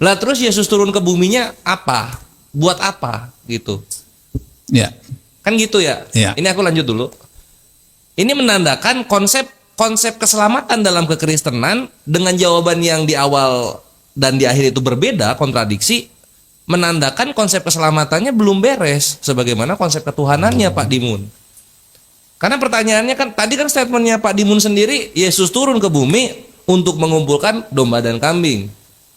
Lah terus Yesus turun ke buminya apa? Buat apa gitu? Ya. Kan gitu ya. Ya. Ini aku lanjut dulu. Ini menandakan konsep keselamatan dalam kekristenan dengan jawaban yang di awal dan di akhir itu berbeda, kontradiksi, menandakan konsep keselamatannya belum beres sebagaimana konsep ketuhanannya Pak Dimun. Karena pertanyaannya kan tadi kan statementnya Pak Dimun sendiri, Yesus turun ke bumi untuk mengumpulkan domba dan kambing.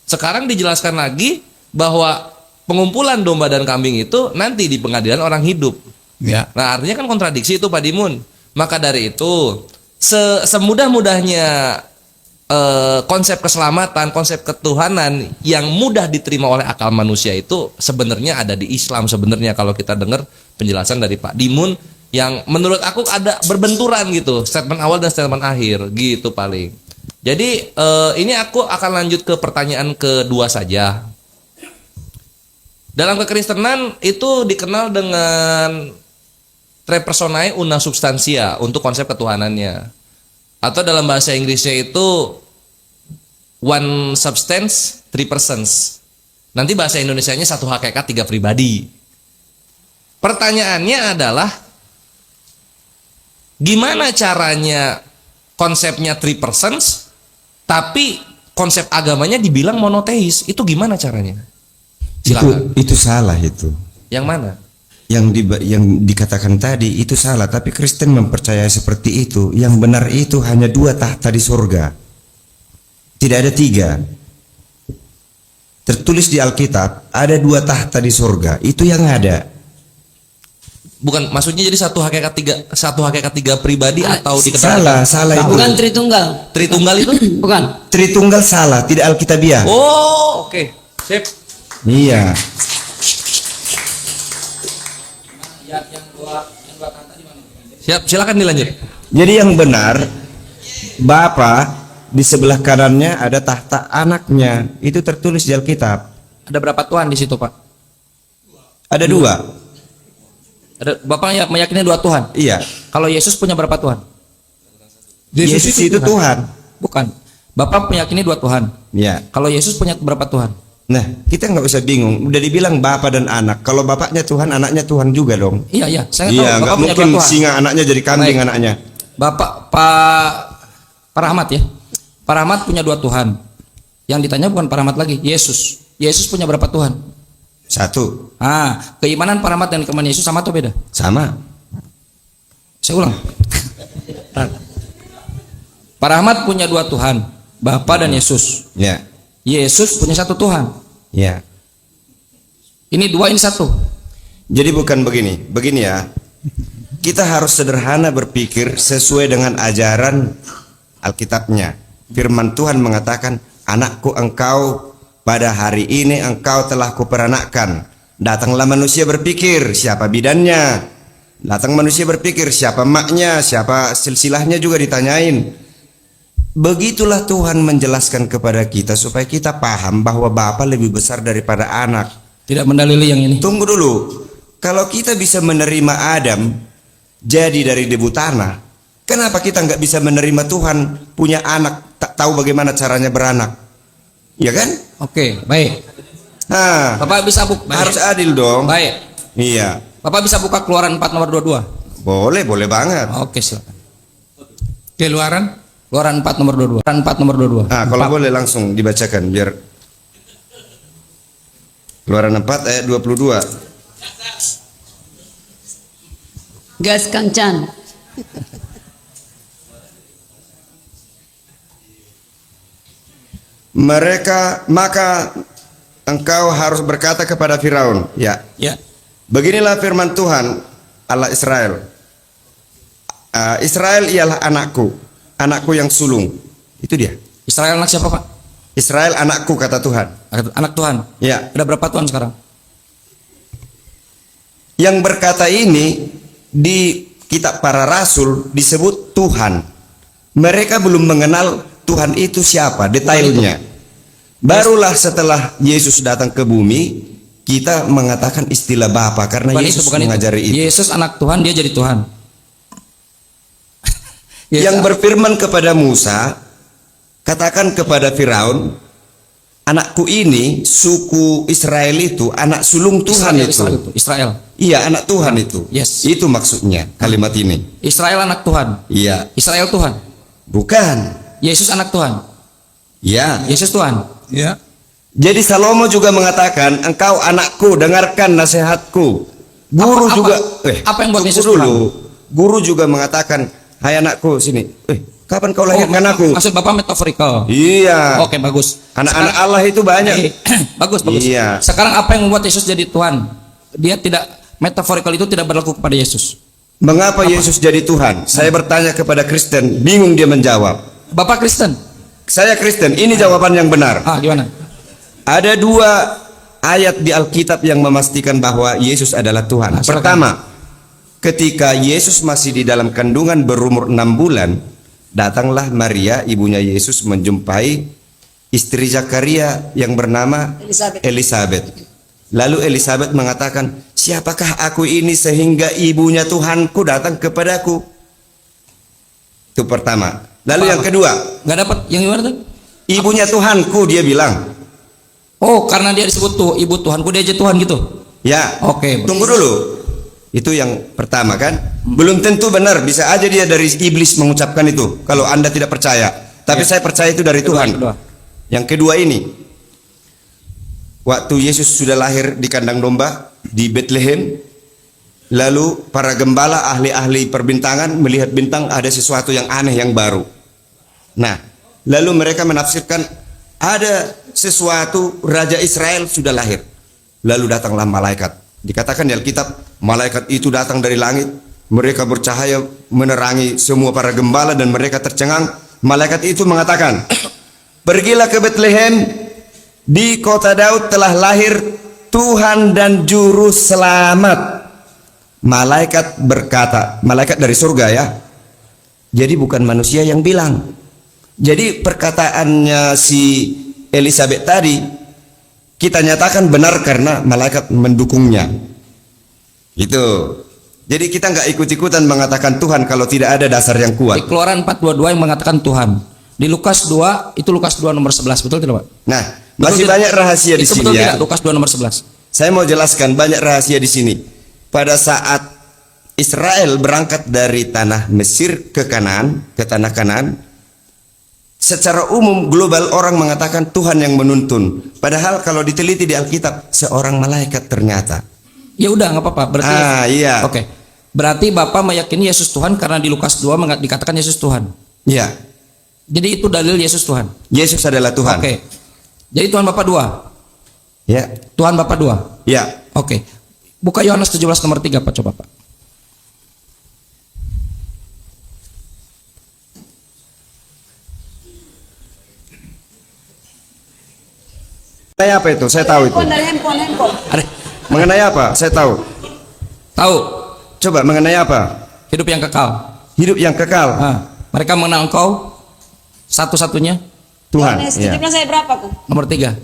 Sekarang dijelaskan lagi bahwa pengumpulan domba dan kambing itu nanti di pengadilan orang hidup. Ya. Nah artinya kan kontradiksi itu Pak Dimun. Maka dari itu semudah-mudahnya konsep keselamatan, konsep ketuhanan yang mudah diterima oleh akal manusia itu sebenarnya ada di Islam sebenarnya kalau kita dengar penjelasan dari Pak Dimun yang menurut aku ada berbenturan gitu, statement awal dan statement akhir gitu paling. Jadi ini aku akan lanjut ke pertanyaan kedua saja. Dalam kekristenan itu dikenal dengan tre personae una substantia untuk konsep ketuhanannya. Atau dalam bahasa Inggrisnya itu one substance, three persons. Nanti bahasa Indonesianya satu hakikat, tiga pribadi. Pertanyaannya adalah gimana caranya konsepnya three persons tapi konsep agamanya dibilang monoteis? Itu gimana caranya? Silakan. Itu salah itu. Yang mana? Yang dikatakan tadi itu salah, tapi Kristen mempercayai seperti itu. Yang benar itu hanya 2 tahta di surga, tidak ada 3. Tertulis di Alkitab ada 2 tahta di surga, itu yang ada. Bukan, maksudnya jadi satu hakikat tiga pribadi atau dikatakan salah itu. Bukan Tritunggal. Tritunggal itu? Bukan. Tritunggal salah, tidak Alkitabiah. Oh, oke. Sip. Iya. Siap, silakan dilanjut. Jadi yang benar, Bapa di sebelah kanannya ada tahta anaknya, itu tertulis di Alkitab. Ada berapa Tuhan di situ, Pak? Ada 2. Ada Bapak meyakini 2 Tuhan. Iya. Kalau Yesus punya berapa Tuhan? Yesus itu Tuhan. Bukan. Bapak meyakini 2 Tuhan. Iya. Kalau Yesus punya berapa Tuhan? Nah, kita nggak usah bingung. Udah dibilang Bapa dan Anak. Kalau bapaknya Tuhan, anaknya Tuhan juga dong. Iya, iya. Saya Iya, tahu nggak Bapak punya mungkin 2 Tuhan. singa anaknya jadi kambing Baik. anaknya. Pak Rahmat ya. Pak Rahmat punya 2 Tuhan. Yang ditanya bukan Pak Rahmat lagi, Yesus. Yesus punya berapa Tuhan? 1. Keimanan Pak Rahmat dan keimanan Yesus sama atau beda? Sama. Saya ulang. Pak Rahmat punya 2 Tuhan, Bapa dan Yesus. Ya. Yesus punya 1 Tuhan. Ya. Ini 2, ini 1. Jadi bukan begini ya. Kita harus sederhana berpikir sesuai dengan ajaran Alkitabnya. Firman Tuhan mengatakan, anakku engkau, pada hari ini engkau telah kuperanakkan. Datanglah manusia berpikir siapa bidannya. Datang manusia berpikir siapa maknya, siapa silsilahnya juga ditanyain. Begitulah Tuhan menjelaskan kepada kita supaya kita paham bahwa Bapa lebih besar daripada anak. Tidak mendalili yang ini. Tunggu dulu. Kalau kita bisa menerima Adam jadi dari debu tanah, kenapa kita nggak bisa menerima Tuhan punya anak, tak tahu bagaimana caranya beranak? Ya kan? Oke, baik. Nah, Bapak bisa buka. harus adil dong. Baik. Iya. Bapak bisa buka Keluaran 4 nomor 22. Boleh banget. Oke, silakan. Keluaran Keluaran 4 nomor 22. Keluaran 4 nomor 22. Nah, kalau boleh langsung dibacakan biar Keluaran 4 ayat 22. Gas Kancan. Maka engkau harus berkata kepada Firaun, ya. Ya. Beginilah firman Tuhan Allah Israel. Israel ialah anakku yang sulung. Itu dia. Israel anak siapa, Pak? Israel anakku, kata Tuhan. Anak Tuhan. Ya. Ada berapa Tuhan sekarang? Yang berkata ini di kitab para rasul disebut Tuhan. Mereka belum mengenal Tuhan itu siapa, detailnya. Barulah setelah Yesus datang ke bumi, kita mengatakan istilah Bapa karena Bukan Yesus bukan mengajari itu. Yesus anak Tuhan, dia jadi Tuhan. Yang berfirman kepada Musa, katakan kepada Firaun, anakku ini suku Israel itu anak sulung Tuhan Israel. Iya, anak Tuhan itu. Yes. Itu maksudnya kalimat ini. Israel anak Tuhan. Iya. Israel Tuhan. Bukan. Yesus anak Tuhan. Ya. Yesus Tuhan. Ya. Jadi Salomo juga mengatakan, engkau anakku, dengarkan nasihatku. Guru Apa- juga, apa yang buat tunggu Yesus dulu. Guru juga mengatakan, hai anakku, sini. Kapan kau lahirkan aku? Maksud Bapak metaforikal. Iya. Oke, bagus. Anak-anak Allah itu banyak. Bagus, bagus. Iya. Sekarang apa yang membuat Yesus jadi Tuhan? Dia tidak metaforikal itu tidak berlaku kepada Yesus. Mengapa Yesus jadi Tuhan? Saya bertanya kepada Kristen, bingung dia menjawab. Bapak Kristen. Saya Kristen, ini jawaban yang benar. Gimana? Ada 2 ayat di Alkitab yang memastikan bahwa Yesus adalah Tuhan. Silakan. Pertama, ketika Yesus masih di dalam kandungan berumur 6 bulan, datanglah Maria, ibunya Yesus, menjumpai istri Zakaria yang bernama Elisabeth. Lalu Elisabeth mengatakan, siapakah aku ini sehingga ibunya Tuhanku datang kepadaku? Itu pertama. Lalu yang kedua, Nggak dapat yang gimana tuh? ibunya Tuhanku, dia bilang. Oh, karena dia disebut tuh ibu Tuhanku, dia aja Tuhan gitu. Ya, Oke. tunggu dulu. Itu yang pertama kan? Belum tentu benar, bisa aja dia dari iblis mengucapkan itu. Kalau Anda tidak percaya, tapi saya percaya itu dari Tuhan. Kedua. Yang kedua ini, waktu Yesus sudah lahir di kandang domba di Bethlehem, lalu para gembala ahli-ahli perbintangan melihat bintang ada sesuatu yang aneh yang baru. Nah, lalu mereka menafsirkan ada sesuatu raja Israel sudah lahir. Lalu datanglah malaikat. Dikatakan di Alkitab, malaikat itu datang dari langit. Mereka bercahaya menerangi semua para gembala dan mereka tercengang. Malaikat itu mengatakan, pergilah ke Bethlehem, di kota Daud telah lahir Tuhan dan Juru Selamat. Malaikat berkata, malaikat dari surga ya. Jadi bukan manusia yang bilang. Jadi perkataannya si Elisabeth tadi kita nyatakan benar karena malaikat mendukungnya. Itu. Jadi kita nggak ikut-ikutan mengatakan Tuhan kalau tidak ada dasar yang Di kuat. Keluaran 4:22 yang mengatakan Tuhan. Di Lukas 2 itu Lukas 2 nomor 11, betul tidak, Pak? Nah, masih banyak rahasia di Itu sini betul ya. tidak? Lukas 2 nomor 11. Saya mau jelaskan banyak rahasia di sini. Pada saat Israel berangkat dari tanah Mesir ke Kanaan, ke tanah Kanaan, secara umum global orang mengatakan Tuhan yang menuntun. Padahal kalau diteliti di Alkitab seorang malaikat ternyata. Ya udah nggak apa-apa. Berarti Iya. Oke. Berarti Bapak meyakini Yesus Tuhan karena di Lukas 2 dikatakan Yesus Tuhan. Iya. Jadi itu dalil Yesus Tuhan. Yesus adalah Tuhan. Oke. Jadi Tuhan Bapak 2. Ya. Tuhan Bapak 2. Ya. Oke. Buka Yohanes 17 nomor 3 Pak, coba Pak. Mengenai apa itu? Saya tahu itu. Dari handphone. Ada. Mengenai apa? Saya tahu. Tahu Coba mengenai apa? hidup yang kekal. Hidup yang kekal. Mereka mengenal Engkau satu-satunya. Tuhan. Yohanes Ya. 17 saya berapa kan? Nomor 3.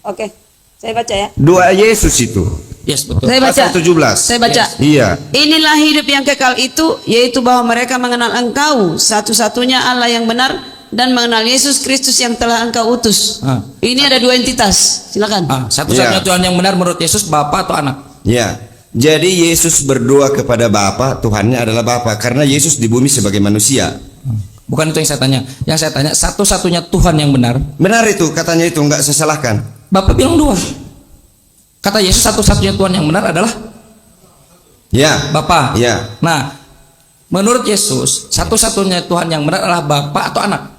Oke. Saya baca ya. Dua Yesus itu. Yes, betul. Saya baca. Pasal 17. Saya baca. Iya. Inilah hidup yang kekal itu, yaitu bahwa mereka mengenal Engkau, satu-satunya Allah yang benar, dan mengenal Yesus Kristus yang telah Engkau utus. Ini ada 2 entitas. Silakan. Satu-satunya Ya. Tuhan yang benar menurut Yesus Bapa atau anak? Ya. Jadi Yesus berdoa kepada Bapa, Tuhannya adalah Bapa karena Yesus di bumi sebagai manusia. Bukan itu yang saya tanya. Yang saya tanya satu-satunya Tuhan yang benar. Benar itu katanya itu nggak saya salahkan. Bapak bilang 2. Kata Yesus satu-satunya Tuhan yang benar adalah Ya. Bapa. Ya. Nah, menurut Yesus satu-satunya Tuhan yang benar adalah Bapa atau anak?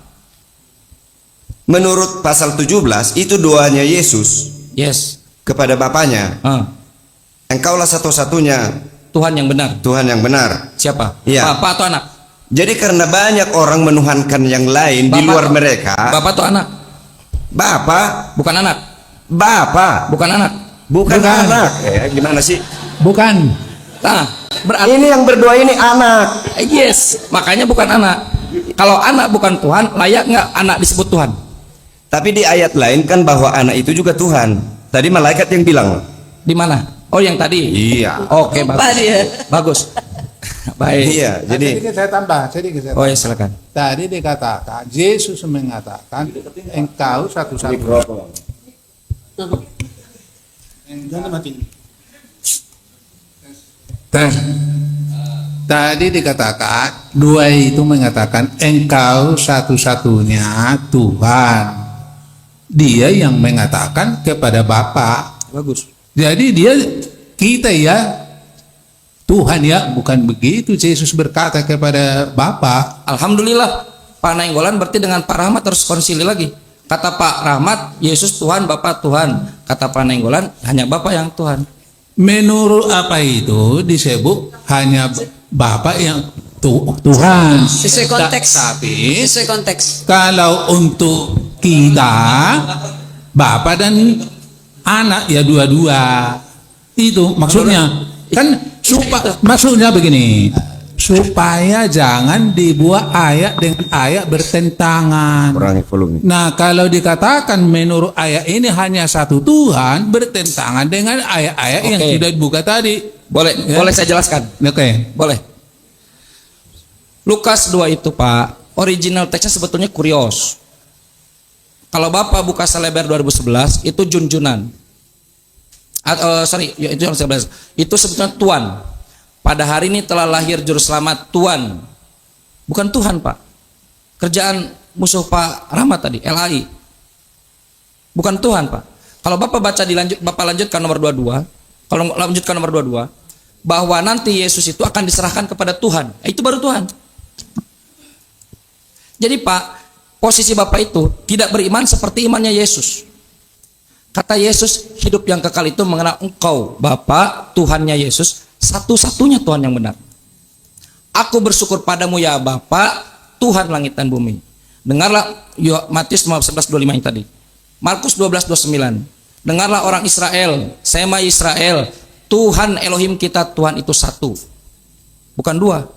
Menurut pasal 17 itu doanya Yesus Yes. kepada Bapanya. Engkaulah satu-satunya Tuhan yang benar. Tuhan yang benar. Siapa? Iya. Bapa atau anak? Jadi karena banyak orang menuhankan yang lain di Bapa luar atau- mereka. Bapa atau anak? Bapa, Bukan anak. Bapa, Bukan anak. bukan anak. Gimana sih? Bukan. Nah, berarti Ini yang berdoa ini anak. yes, makanya bukan anak. Kalau anak bukan Tuhan, layak nggak anak disebut Tuhan? Tapi di ayat lain kan bahwa anak itu juga Tuhan. Tadi malaikat yang bilang. Di mana? Oh, yang tadi. Iya. Oke, Lupa bagus. dia. Bagus. Baik. Iya, jadi Sedikit saya tambah, sedikit saya Oh tambah. ya, silakan. Tadi dikatakan, Yesus mengatakan, engkau satu-satunya. Tadi dikatakan dua itu mengatakan engkau satu-satunya Tuhan. Dia yang mengatakan kepada Bapa. Bagus. Jadi dia kita ya Tuhan ya, bukan begitu Yesus berkata kepada Bapa. Alhamdulillah Pak Nainggolan berarti dengan Pak Rahmat harus konsili lagi. Kata Pak Rahmat, Yesus Tuhan, Bapa Tuhan. Kata Pak Nainggolan, hanya Bapa yang Tuhan. Menurut apa itu disebut hanya Bapa yang Tuhan. Sesuai konteks. Tapi Sesuai konteks. kalau untuk kita Bapa dan anak ya dua-dua. Itu maksudnya kan maksudnya begini, supaya jangan dibuat ayat dengan ayat bertentangan. Kurangi volume. Nah, kalau dikatakan menurut ayat ini hanya satu Tuhan, bertentangan dengan ayat-ayat yang Oke. sudah dibuka tadi. Boleh, Ya. boleh saya jelaskan. Oke. Boleh. Lukas 2 itu Pak, original teksnya sebetulnya kurios. Kalau Bapak buka Selebar 2011 itu junjunan. Itu yang saya bahas. Itu sebetulnya Tuhan. Pada hari ini telah lahir juru selamat Tuhan. Bukan Tuhan Pak. Kerjaan musuh Pak Rahmat tadi, LAI. Bukan Tuhan Pak. Kalau Bapak baca Bapak lanjutkan nomor 22. Kalau lanjutkan nomor 22, bahwa nanti Yesus itu akan diserahkan kepada Tuhan. Itu baru Tuhan. Jadi Pak, posisi Bapak itu tidak beriman seperti imannya Yesus. Kata Yesus, hidup yang kekal itu mengenal Engkau, Bapa, Tuhannya Yesus, satu-satunya Tuhan yang benar. Aku bersyukur padamu ya Bapa, Tuhan langit dan bumi. Dengarlah Matius 11:25 yang tadi. Markus 12:29. Dengarlah orang Israel, sema Israel, Tuhan Elohim kita, Tuhan itu satu. Bukan dua.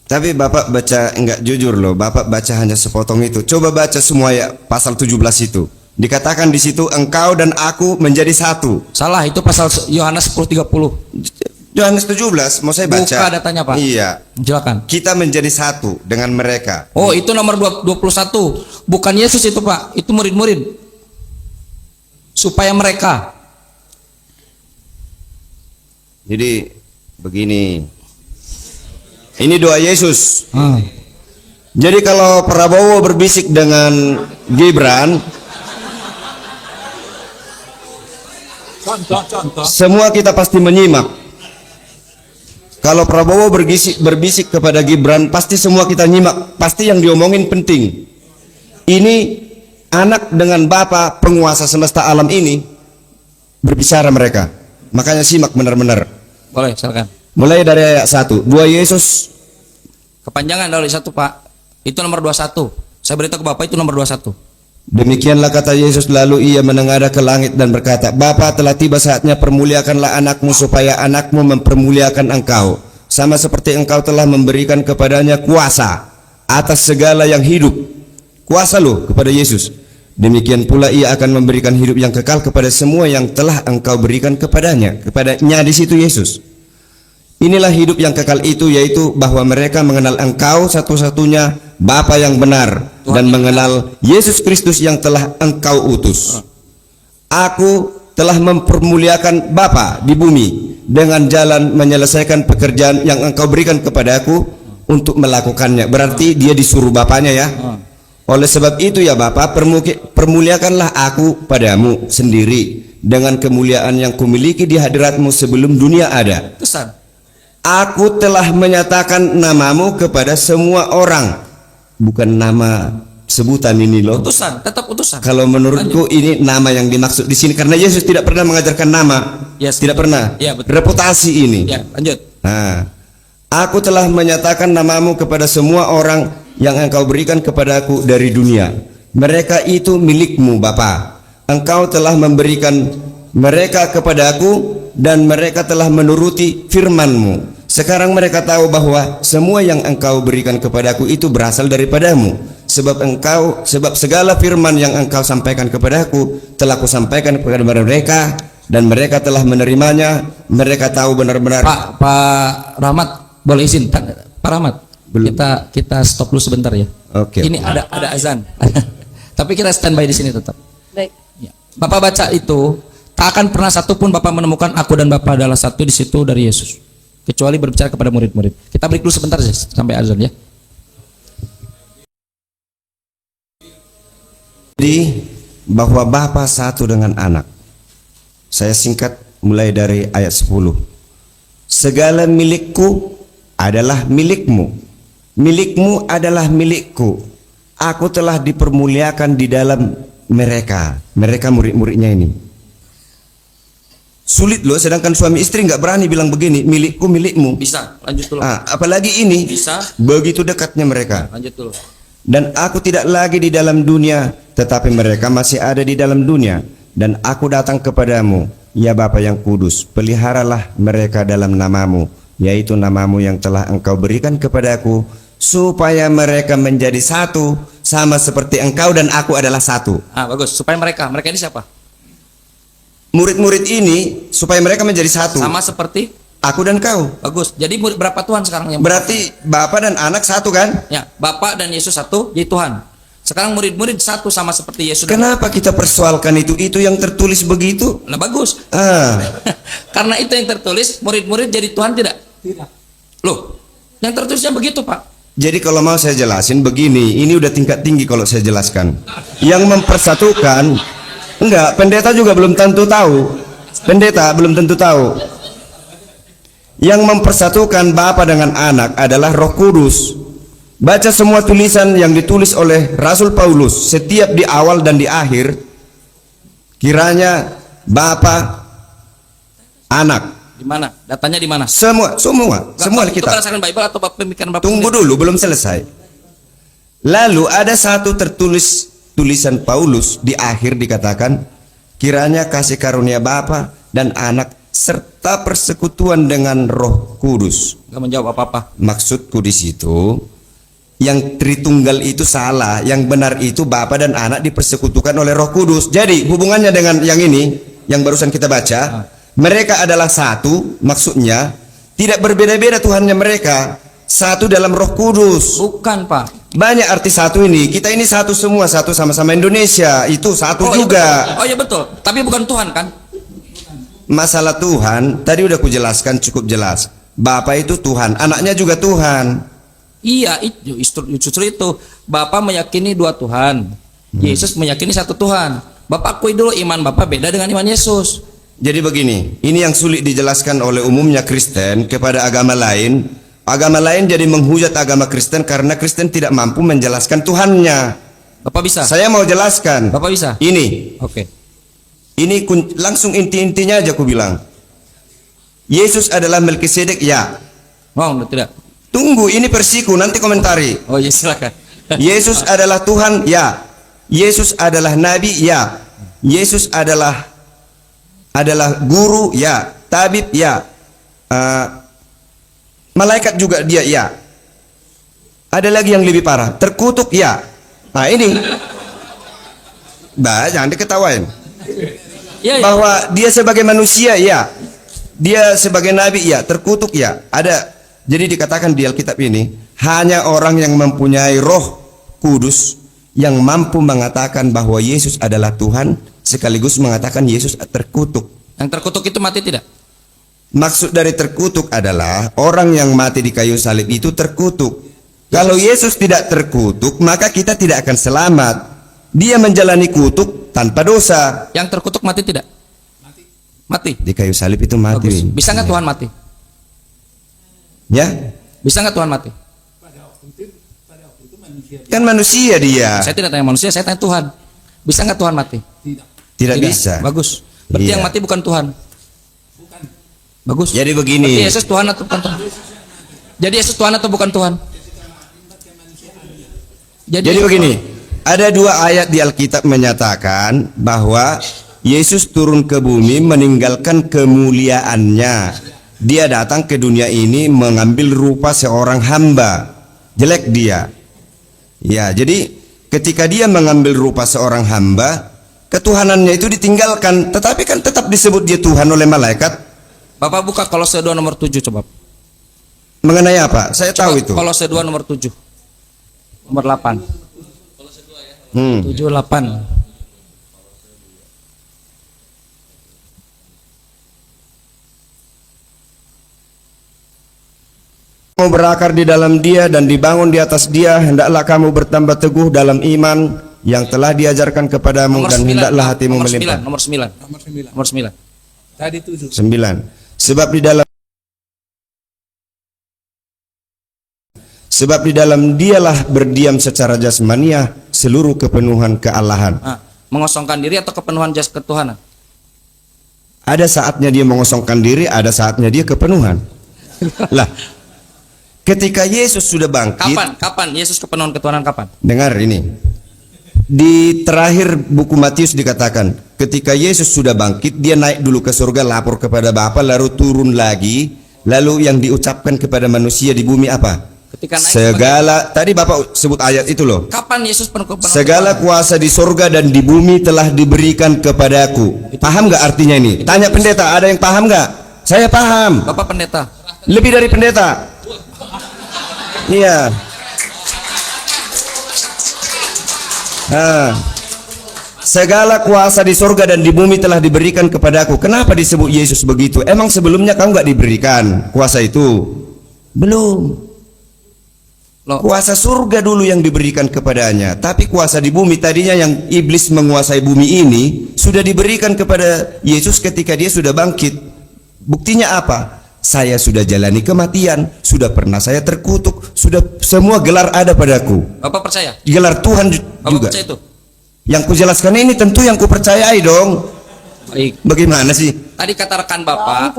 Tapi Bapak baca enggak jujur loh. Bapak baca hanya sepotong itu. Coba baca semua ya pasal 17 itu. Dikatakan di situ engkau dan aku menjadi satu. Salah, itu pasal Yohanes 10:30. Yohanes 17 mau saya baca. Buka datanya Pak. Iya. Silakan. Kita menjadi satu dengan mereka. Oh, itu nomor 21. Bukan Yesus itu Pak, itu murid-murid. Supaya mereka. Jadi begini. Ini doa Yesus. Jadi kalau Prabowo berbisik dengan Gibran, semua kita pasti menyimak. Kalau Prabowo berbisik kepada Gibran, pasti semua kita nyimak. Pasti yang diomongin penting. Ini anak dengan Bapa penguasa semesta alam ini berbicara mereka. Makanya simak benar-benar. Boleh, silakan. Mulai dari ayat 1. Dua Yesus. Kepanjangan dari 1 Pak. Itu nomor 21. Saya beritahu ke Bapak itu nomor 21. Demikianlah kata Yesus, lalu ia menengadah ke langit dan berkata, Bapa, telah tiba saatnya, permuliakanlah anakmu supaya anakmu mempermuliakan engkau, sama seperti engkau telah memberikan kepadanya kuasa atas segala yang hidup. Kuasa loh kepada Yesus. Demikian pula ia akan memberikan hidup yang kekal kepada semua yang telah engkau berikan kepadanya. Kepadanya di situ Yesus. Inilah hidup yang kekal itu, yaitu bahwa mereka mengenal engkau satu-satunya Bapa yang benar, dan mengenal Yesus Kristus yang telah engkau utus. Aku telah mempermuliakan Bapa di bumi dengan jalan menyelesaikan pekerjaan yang engkau berikan kepadaku untuk melakukannya. Berarti dia disuruh Bapaknya ya. Oleh sebab itu ya Bapa, permuliakanlah aku padamu sendiri dengan kemuliaan yang kumiliki di hadiratmu sebelum dunia ada. Utusan. Aku telah menyatakan namamu kepada semua orang. Bukan nama sebutan ini loh. Utusan, tetap utusan. Kalau menurutku ini nama yang dimaksud di sini, karena Yesus tidak pernah mengajarkan nama. Yes. Tidak pernah. Ya, betul. Reputasi ini. Ya, lanjut. Nah, aku telah menyatakan namamu kepada semua orang yang engkau berikan kepadaku dari dunia. Mereka itu milikmu Bapa. Engkau telah memberikan mereka kepadaku dan mereka telah menuruti firman-Mu. Sekarang mereka tahu bahwa semua yang engkau berikan kepadaku itu berasal daripadamu. Sebab segala firman yang engkau sampaikan kepadaku telah kusampaikan kepada mereka, dan mereka telah menerimanya. Mereka tahu benar-benar. Pak Rahmat, boleh izin Pak Rahmat? Belum. Kita stop dulu sebentar ya. Oke. Ini ada azan. Tapi kita standby di sini tetap. Baik. Ya. Bapak baca itu, tak akan pernah satupun Bapak menemukan aku dan Bapak adalah satu di situ dari Yesus. Kecuali berbicara kepada murid-murid. Kita break dulu sebentar ya, sampai azan ya. Jadi bahwa Bapa satu dengan anak. Saya singkat mulai dari ayat 10. Segala milikku adalah milikmu. Milikmu adalah milikku. Aku telah dipermuliakan di dalam mereka. Mereka murid-muridnya ini. Sulit loh, sedangkan suami istri nggak berani bilang begini, milikku, milikmu. Bisa, lanjut dulu. Apalagi ini, Bisa. begitu dekatnya mereka. Lanjut dulu. Dan aku tidak lagi di dalam dunia, tetapi mereka masih ada di dalam dunia. Dan aku datang kepadamu, ya Bapa yang kudus, peliharalah mereka dalam namamu, yaitu namamu yang telah engkau berikan kepadaku, supaya mereka menjadi satu, sama seperti engkau dan aku adalah satu. Bagus. Supaya mereka ini siapa? Murid-murid ini, supaya mereka menjadi satu, Sama seperti aku dan kau. bagus. Jadi murid berapa Tuhan sekarang yang Berarti Bapa dan anak satu kan? ya, Bapak dan Yesus satu, jadi Tuhan. Sekarang murid-murid satu sama seperti Yesus. Kenapa kita persoalkan itu? Itu yang tertulis begitu. Nah, bagus. Ah, Karena itu yang tertulis, murid-murid jadi Tuhan tidak? Tidak. Loh, yang tertulisnya begitu, Pak. jadi kalau mau saya jelasin begini, ini udah tingkat tinggi kalau saya jelaskan. Yang mempersatukan, enggak, pendeta juga belum tentu tahu. Pendeta belum tentu tahu. Yang mempersatukan Bapa dengan anak adalah Roh Kudus. Baca semua tulisan yang ditulis oleh Rasul Paulus, setiap di awal dan di akhir, kiranya Bapa, anak, Di mana? Datanya di mana? semua Itu kita. berdasarkan Bible atau pemikiran Bapak? Tunggu sendiri? dulu, belum selesai. Lalu ada satu tertulis tulisan Paulus di akhir dikatakan, kiranya kasih karunia Bapa dan anak serta persekutuan dengan Roh Kudus. Gak menjawab apa-apa. Maksudku di situ, yang Tritunggal itu salah, yang benar itu Bapa dan anak dipersekutukan oleh Roh Kudus. Jadi hubungannya dengan yang ini, yang barusan kita baca, mereka adalah satu, maksudnya tidak berbeda-beda Tuhannya mereka, satu dalam Roh Kudus. Bukan, Pak. Banyak arti satu ini, kita ini satu semua, satu sama-sama Indonesia, itu satu Iya juga. betul. Oh iya betul. Tapi bukan Tuhan kan? Masalah Tuhan, tadi udah kujelaskan cukup jelas. Bapa itu Tuhan, anaknya juga Tuhan. Iya, justru itu. Bapak meyakini dua Tuhan. Yesus meyakini satu Tuhan. Bapak akui dulu iman Bapak beda dengan iman Yesus. Jadi begini, ini yang sulit dijelaskan oleh umumnya Kristen kepada agama lain. Agama lain jadi menghujat agama Kristen karena Kristen tidak mampu menjelaskan Tuhannya. Bapak bisa? Saya mau jelaskan. Bapak bisa? Ini, Oke. ini langsung inti-intinya aja aku bilang. Yesus adalah Melkisedek, ya. Oh, tidak. Tunggu, ini versiku, nanti komentari. Oh iya silakan. Yesus adalah Tuhan, ya. Yesus adalah Nabi, ya. Yesus adalah guru, ya. Tabib, ya. Malaikat juga dia, ya. Ada lagi yang lebih parah, terkutuk, ya. Nah ini, jangan diketawain. Iya, iya. Bahwa dia sebagai manusia, ya. Dia sebagai Nabi, ya. Terkutuk, ya. Ada. Jadi dikatakan di Alkitab ini, hanya orang yang mempunyai Roh Kudus yang mampu mengatakan bahwa Yesus adalah Tuhan, sekaligus mengatakan Yesus terkutuk. Yang terkutuk itu mati tidak? Maksud dari terkutuk adalah orang yang mati di kayu salib itu terkutuk. Kalau Yesus tidak terkutuk, maka kita tidak akan selamat. Dia menjalani kutuk tanpa dosa. Yang terkutuk mati tidak? Mati. Di kayu salib itu Bagus. mati. Bisa nggak Tuhan mati? Ya? Bisa nggak Tuhan mati? Kan manusia dia. Saya tidak tanya manusia, saya tanya Tuhan. Bisa nggak Tuhan mati? Tidak bisa. Bagus. Berarti Iya. yang mati bukan Tuhan. Bagus. Jadi Berarti begini. Yesus Tuhan atau bukan Tuhan? Jadi Yesus Tuhan atau bukan Tuhan? Jadi begini, ada dua ayat di Alkitab menyatakan bahwa Yesus turun ke bumi meninggalkan kemuliaannya. Dia datang ke dunia ini mengambil rupa seorang hamba. Jelek dia. Ya, jadi ketika dia mengambil rupa seorang hamba, ketuhanannya itu ditinggalkan, tetapi kan tetap disebut dia Tuhan oleh malaikat. Bapak buka Kolose 2 nomor 7 coba. Mengenai apa? Saya tahu itu. Kolose 2 nomor 7. Nomor 8. 7 8. mau berakar di dalam Dia dan dibangun di atas Dia, hendaklah kamu bertambah teguh dalam iman yang telah diajarkan kepadamu, dan hendaklah hatimu melimpah. Nomor 9. Nomor 9. Tadi 7. 9. Sebab di dalam Dialah berdiam secara jasmaniah seluruh kepenuhan kealahan. Mengosongkan diri atau kepenuhan jas ketuhanan? Ada saatnya dia mengosongkan diri, ada saatnya dia kepenuhan. Lah, ketika Yesus sudah bangkit, Kapan Yesus kepenuhan ketuhanan kapan? dengar ini. Di terakhir buku Matius dikatakan, ketika Yesus sudah bangkit, dia naik dulu ke surga, lapor kepada Bapa, lalu turun lagi, lalu yang diucapkan kepada manusia di bumi apa? Ketika naik Segala, tadi Bapak sebut ayat itu loh. kapan Yesus kepenuhan Segala ketuhanan? kuasa di surga dan di bumi telah diberikan kepadaku. Paham nggak artinya ini? Tanya pendeta, ada yang paham nggak? Saya paham. Bapak pendeta. Lebih dari pendeta. Iya. Segala kuasa di surga dan di bumi telah diberikan kepadaku. Kenapa disebut Yesus begitu? Emang sebelumnya kamu nggak diberikan kuasa itu? Belum. Loh, Kuasa surga dulu yang diberikan kepadanya, tapi kuasa di bumi tadinya yang iblis menguasai bumi ini sudah diberikan kepada Yesus ketika dia sudah bangkit. Buktinya apa? Saya sudah jalani kematian, sudah pernah saya terkutuk, sudah semua gelar ada padaku. Bapak percaya? Gelar Tuhan Bapak juga. percaya itu? Yang kujelaskan ini tentu yang kupercayai dong. Baik. Bagaimana sih? Tadi kata rekan Bapak,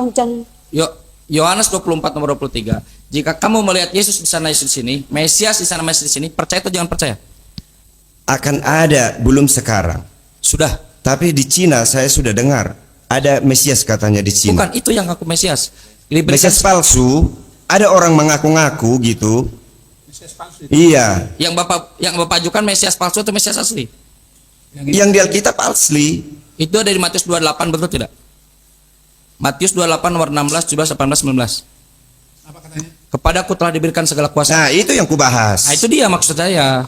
Yohanes 24 nomor 23, jika kamu melihat Yesus di sana, Yesus di sini, Mesias di sana, Mesias di sini, percaya atau jangan percaya? Akan ada, belum sekarang. Sudah. Tapi di Cina saya sudah dengar ada Mesias katanya di Cina. Bukan itu yang aku Mesias. Diberikan Mesias palsu, ada orang mengaku-ngaku gitu. Iya, yang Bapak ajukan Mesias palsu atau Mesias asli? yang di Alkitab asli. Itu ada di Matius 28, betul tidak? Matius 28 nomor 16, 17, 18, 19. Apa katanya? Kepadaku telah diberikan segala kuasa. Nah, itu yang kubahas. Nah, itu dia maksud saya.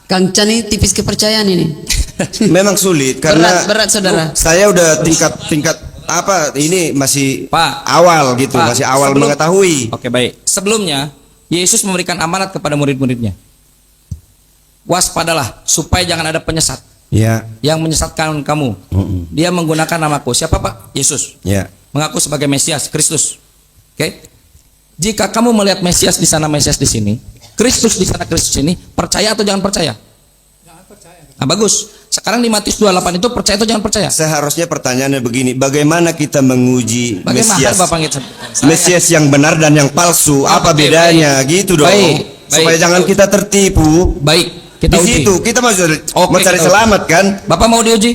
Kang Chan ini tipis kepercayaan ini. Memang sulit karena Berat saudara. saya udah tingkat apa ini masih Pak, awal gitu, Pak, masih awal sebelum- mengetahui. Oke, baik. Sebelumnya, Yesus memberikan amanat kepada murid-muridnya. Waspadalah supaya jangan ada penyesat Ya, yang menyesatkan kamu. Dia menggunakan namaku. Siapa, Pak? Yesus. ya. Mengaku sebagai Mesias, Kristus. Oke? Jika kamu melihat Mesias di sana, Mesias di sini, Kristus di sana, Kristus di sini, percaya atau jangan percaya? Jangan percaya. Nah, bagus. Sekarang di Matius 28 itu percaya atau jangan percaya? Seharusnya pertanyaannya begini, bagaimana kita menguji Bagaimana Mesias? Bapak ngecek? Mesias yang benar dan yang palsu, apa Oke, bedanya? Gitu dong. Baik, Supaya baik. jangan kita tertipu. Baik, kita Di uji. situ kita mau cari, Oke, mau cari kita uji. selamat kan? Bapak mau diuji?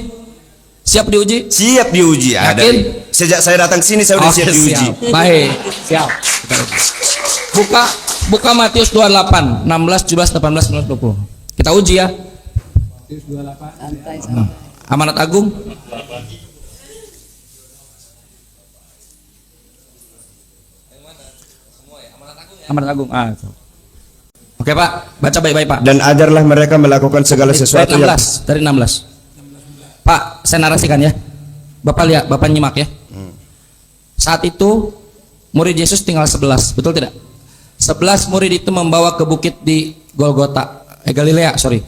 Siap diuji? Siap diuji. Ada. Yakin? Sejak saya datang sini saya udah Oke, siap diuji. siap. Baik, siap. Kita uji. Buka Matius 28, 16, 17, 18, 19, 20. Kita uji ya. Matius 28. Santai, santai. Amanat Agung. Amanat Agung. Itu. Oke, Pak. Baca baik-baik, Pak. Dan ajarlah mereka melakukan segala sesuatu Dari yang 16, dari 16. Pak, saya narasikan ya. Bapak lihat, Bapak nyimak ya. Saat itu murid Yesus tinggal 11, betul tidak? 11 murid itu membawa ke bukit di Golgota, Galilea, sorry.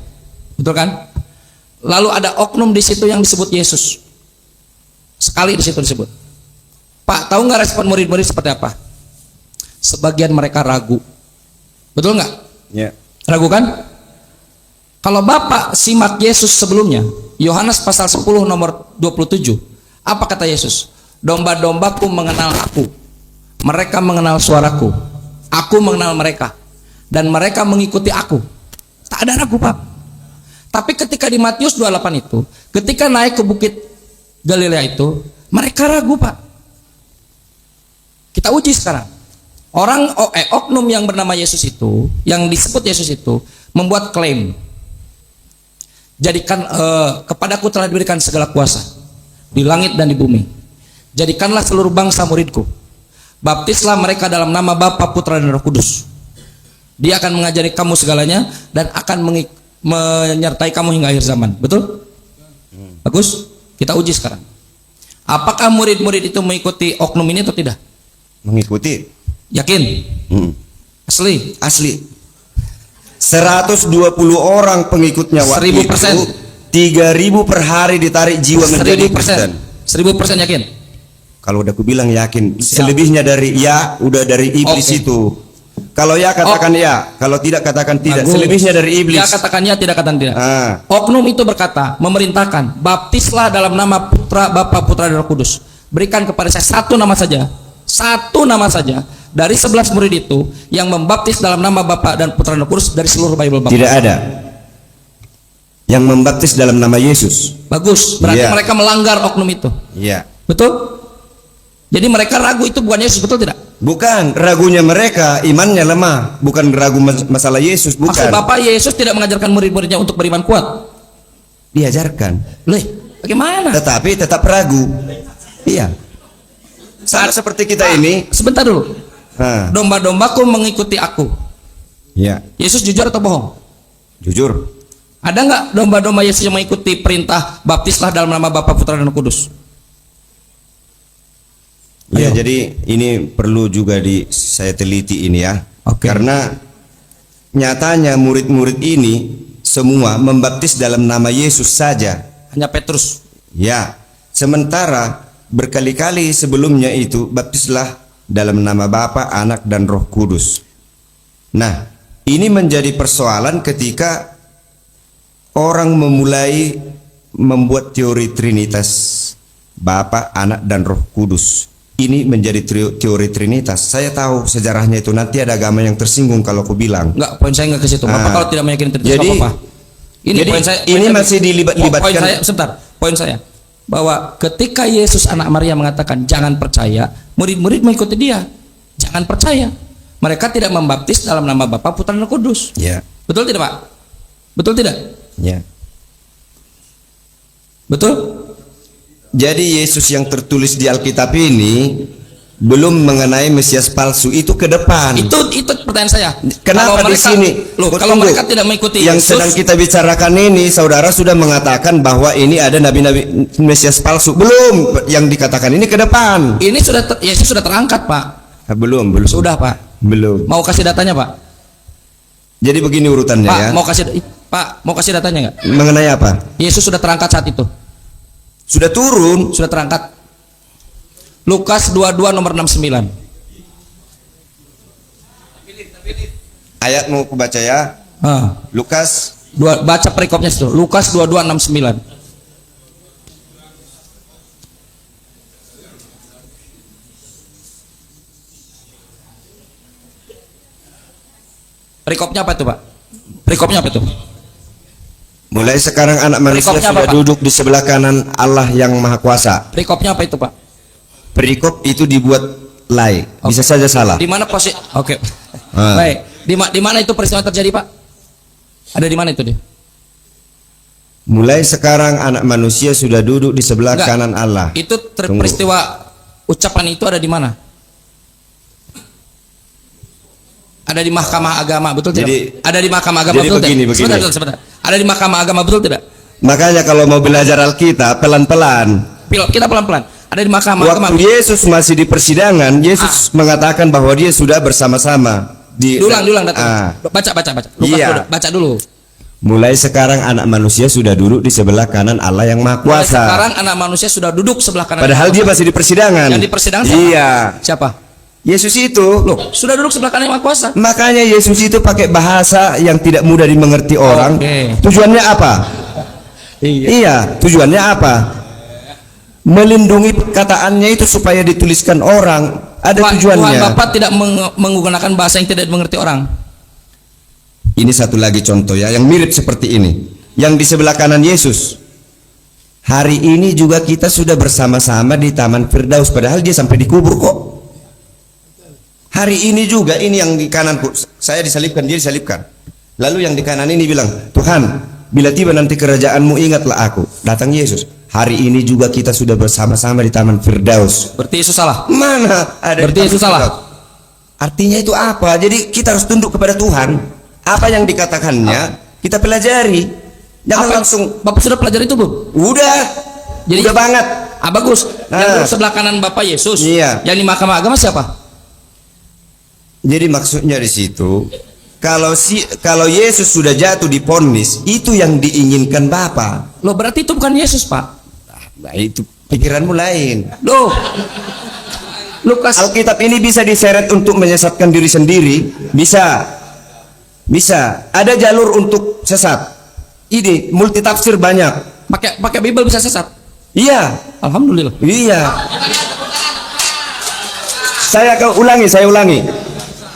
Betul kan? Lalu ada oknum di situ yang disebut Yesus. Sekali di situ disebut. Pak, tahu nggak respon murid-murid seperti apa? Sebagian mereka ragu. Betul nggak? ya. Ragu kan? Kalau Bapak simak Yesus sebelumnya, Yohanes pasal 10 nomor 27, apa kata Yesus? Domba-dombaku mengenal aku, mereka mengenal suaraku, aku mengenal mereka, dan mereka mengikuti aku. Tak ada ragu, Pak. Tapi ketika di Matius 28 itu, ketika naik ke bukit Galilea itu, mereka ragu, Pak. Kita uji sekarang. Oknum yang bernama Yesus itu, yang disebut Yesus itu, membuat klaim. Jadikan kepadaku telah diberikan segala kuasa di langit dan di bumi. Jadikanlah seluruh bangsa muridku. Baptislah mereka dalam nama Bapa, Putra dan Roh Kudus. Dia akan mengajari kamu segalanya dan akan menyertai kamu hingga akhir zaman. Betul? Bagus. Kita uji sekarang. Apakah murid-murid itu mengikuti oknum ini atau tidak? Mengikuti. Yakin? Hmm. Asli? Asli. 120 orang pengikutnya waktu 1000%. itu, 3.000 per hari ditarik jiwa menjadi 1000%. Kristen. 1000% yakin? Kalau udah aku bilang yakin, selebihnya dari ya udah dari iblis Oke. itu. Kalau ya katakan ya, kalau tidak katakan tidak. Bagus. Selebihnya dari iblis. Ya katakan ya, tidak katakan tidak. Ah. Oknum itu berkata, memerintahkan, baptislah dalam nama Putra, Bapa, Putra, dan Roh Kudus. Berikan kepada saya satu nama saja dari 11 murid itu yang membaptis dalam nama Bapa dan Putra dan Roh Kudus dari seluruh Bible baptis. Tidak ada yang membaptis dalam nama Yesus. Bagus, berarti Iya. mereka melanggar oknum itu. Ya. Betul? Jadi mereka ragu itu bukan Yesus, betul tidak? Bukan, ragunya mereka imannya lemah, bukan ragu masalah Yesus, Maksud bukan. Bapak Yesus tidak mengajarkan murid-muridnya untuk beriman kuat. Diajarkan, Loh, bagaimana? tetapi tetap ragu. Iya. Sama seperti kita ini. Sebentar dulu. Nah, Domba-dombaku mengikuti aku. ya, Yesus jujur atau bohong? jujur. Ada nggak domba-domba Yesus yang mengikuti perintah baptislah dalam nama Bapa, Putra, dan Roh Kudus? Ya, Ayo. jadi ini perlu juga saya teliti ini ya. Oke. Karena nyatanya murid-murid ini semua membaptis dalam nama Yesus saja. Hanya Petrus. Ya, sementara berkali-kali sebelumnya itu baptislah dalam nama Bapa, Anak, dan Roh Kudus. Nah, ini menjadi persoalan ketika orang memulai membuat teori Trinitas Bapa, Anak, dan Roh Kudus. Ini menjadi teori Trinitas. Saya tahu sejarahnya itu, nanti ada agama yang tersinggung kalau aku bilang. Enggak, poin saya enggak ke situ. Bapak Ah. kalau tidak meyakini Trinitas Jadi- apa-apa. Ini jadi poin saya. ini masih dilibatkan. Poin saya, sebentar. Poin saya bahwa ketika Yesus anak Maria mengatakan jangan percaya, murid-murid mengikuti dia. Jangan percaya. Mereka tidak membaptis dalam nama Bapa, Putra, dan Roh Kudus. Ya, Betul tidak, Pak? Betul tidak? ya. Betul? Jadi Yesus yang tertulis di Alkitab ini belum mengenai Mesias palsu, itu ke depan. Itu pertanyaan saya. Kenapa Kalau di mereka- sini? Loh, Tunggu. kalau mereka tidak mengikuti yang Yesus, sedang kita bicarakan ini, saudara sudah mengatakan bahwa ini ada nabi-nabi Mesias palsu. Belum, yang dikatakan ini ke depan. ini sudah Yesus sudah terangkat, Pak. Belum. Sudah, Pak. Belum. Mau kasih datanya, Pak? Jadi begini urutannya Pak, ya. mau kasih datanya nggak? Mengenai apa? Yesus sudah terangkat saat itu. Sudah turun. Sudah terangkat. Lukas 22 nomor 69. Ayat mau aku baca ya. Lukas Baca perikopnya situ. Lukas 22 69. Perikopnya apa itu, Pak? Perikopnya apa itu? mulai sekarang anak manusia Perikopnya sudah apa, Pak? duduk di sebelah kanan Allah yang Maha Kuasa. Perikopnya apa itu, Pak? Perikop itu dibuat lay. Bisa saja salah. Di mana posisi? Oke. Ah. Baik. Di mana itu peristiwa terjadi, Pak? Ada di mana itu dia? Mulai sekarang anak manusia sudah duduk di sebelah Enggak. kanan Allah. Itu Tunggu. peristiwa ucapan itu ada di mana? Ada di Mahkamah Agama, betul Jadi- tidak? Ada di Mahkamah Agama, jadi betul begini, tidak? begini. Sebentar. Ada di Mahkamah Agama, betul tidak? Makanya kalau mau belajar Alkitab pelan-pelan. Kita pelan-pelan. Ada di Mahkamah Agama. Waktu Yesus masih di persidangan, Yesus mengatakan bahwa dia sudah bersama-sama di Diulang datang. Ah. Baca. Lukas Iya. dulu, baca dulu. Mulai sekarang anak manusia sudah duduk di sebelah kanan Allah yang Maha Mulai Kuasa. sekarang anak manusia sudah duduk sebelah kanan. Padahal dia masih di persidangan. Yang di persidangan siapa? Iya. Siapa? Yesus itu. Loh, sudah duduk sebelah kanan yang Maha Kuasa. Makanya Yesus itu pakai bahasa yang tidak mudah dimengerti orang. Oke. Tujuannya apa? Iya, tujuannya apa? Melindungi perkataannya itu supaya dituliskan orang. Ada Tuhan tujuannya. Bapak tidak menggunakan bahasa yang tidak dimengerti orang. Ini satu lagi contoh ya, yang mirip seperti ini. Yang di sebelah kanan Yesus. Hari ini juga kita sudah bersama-sama di Taman Firdaus, padahal dia sampai dikubur kok. Hari ini juga, ini yang di kananku, saya disalibkan, dia disalibkan. Lalu yang di kanan ini bilang, Tuhan, bila tiba nanti kerajaanmu ingatlah aku. Datang Yesus. Hari ini juga kita sudah bersama-sama di Taman Firdaus. Berarti Yesus salah. Mana ada? Berarti di Taman Yesus salah. Firdaus? Artinya itu apa? Jadi kita harus tunduk kepada Tuhan. Apa yang dikatakannya kita pelajari. Jangan Apa- langsung. Bapak sudah pelajari itu belum? Udah. Jadi- udah banget. Bagus. Yang Nah. duduk sebelah kanan Bapak Yesus. Iya. Yang di Mahkamah Agama siapa? Jadi maksudnya di situ, kalau Yesus sudah jatuh di vonis, itu yang diinginkan Bapa. Loh, berarti itu bukan Yesus, Pak. Nah, itu pikiranmu lain. Loh. Lukas Alkitab ini bisa diseret untuk menyesatkan diri sendiri, bisa. Ada jalur untuk sesat. Ini multitafsir banyak. pakai Bible bisa sesat. Iya, Alhamdulillah. iya. Saya ulangi.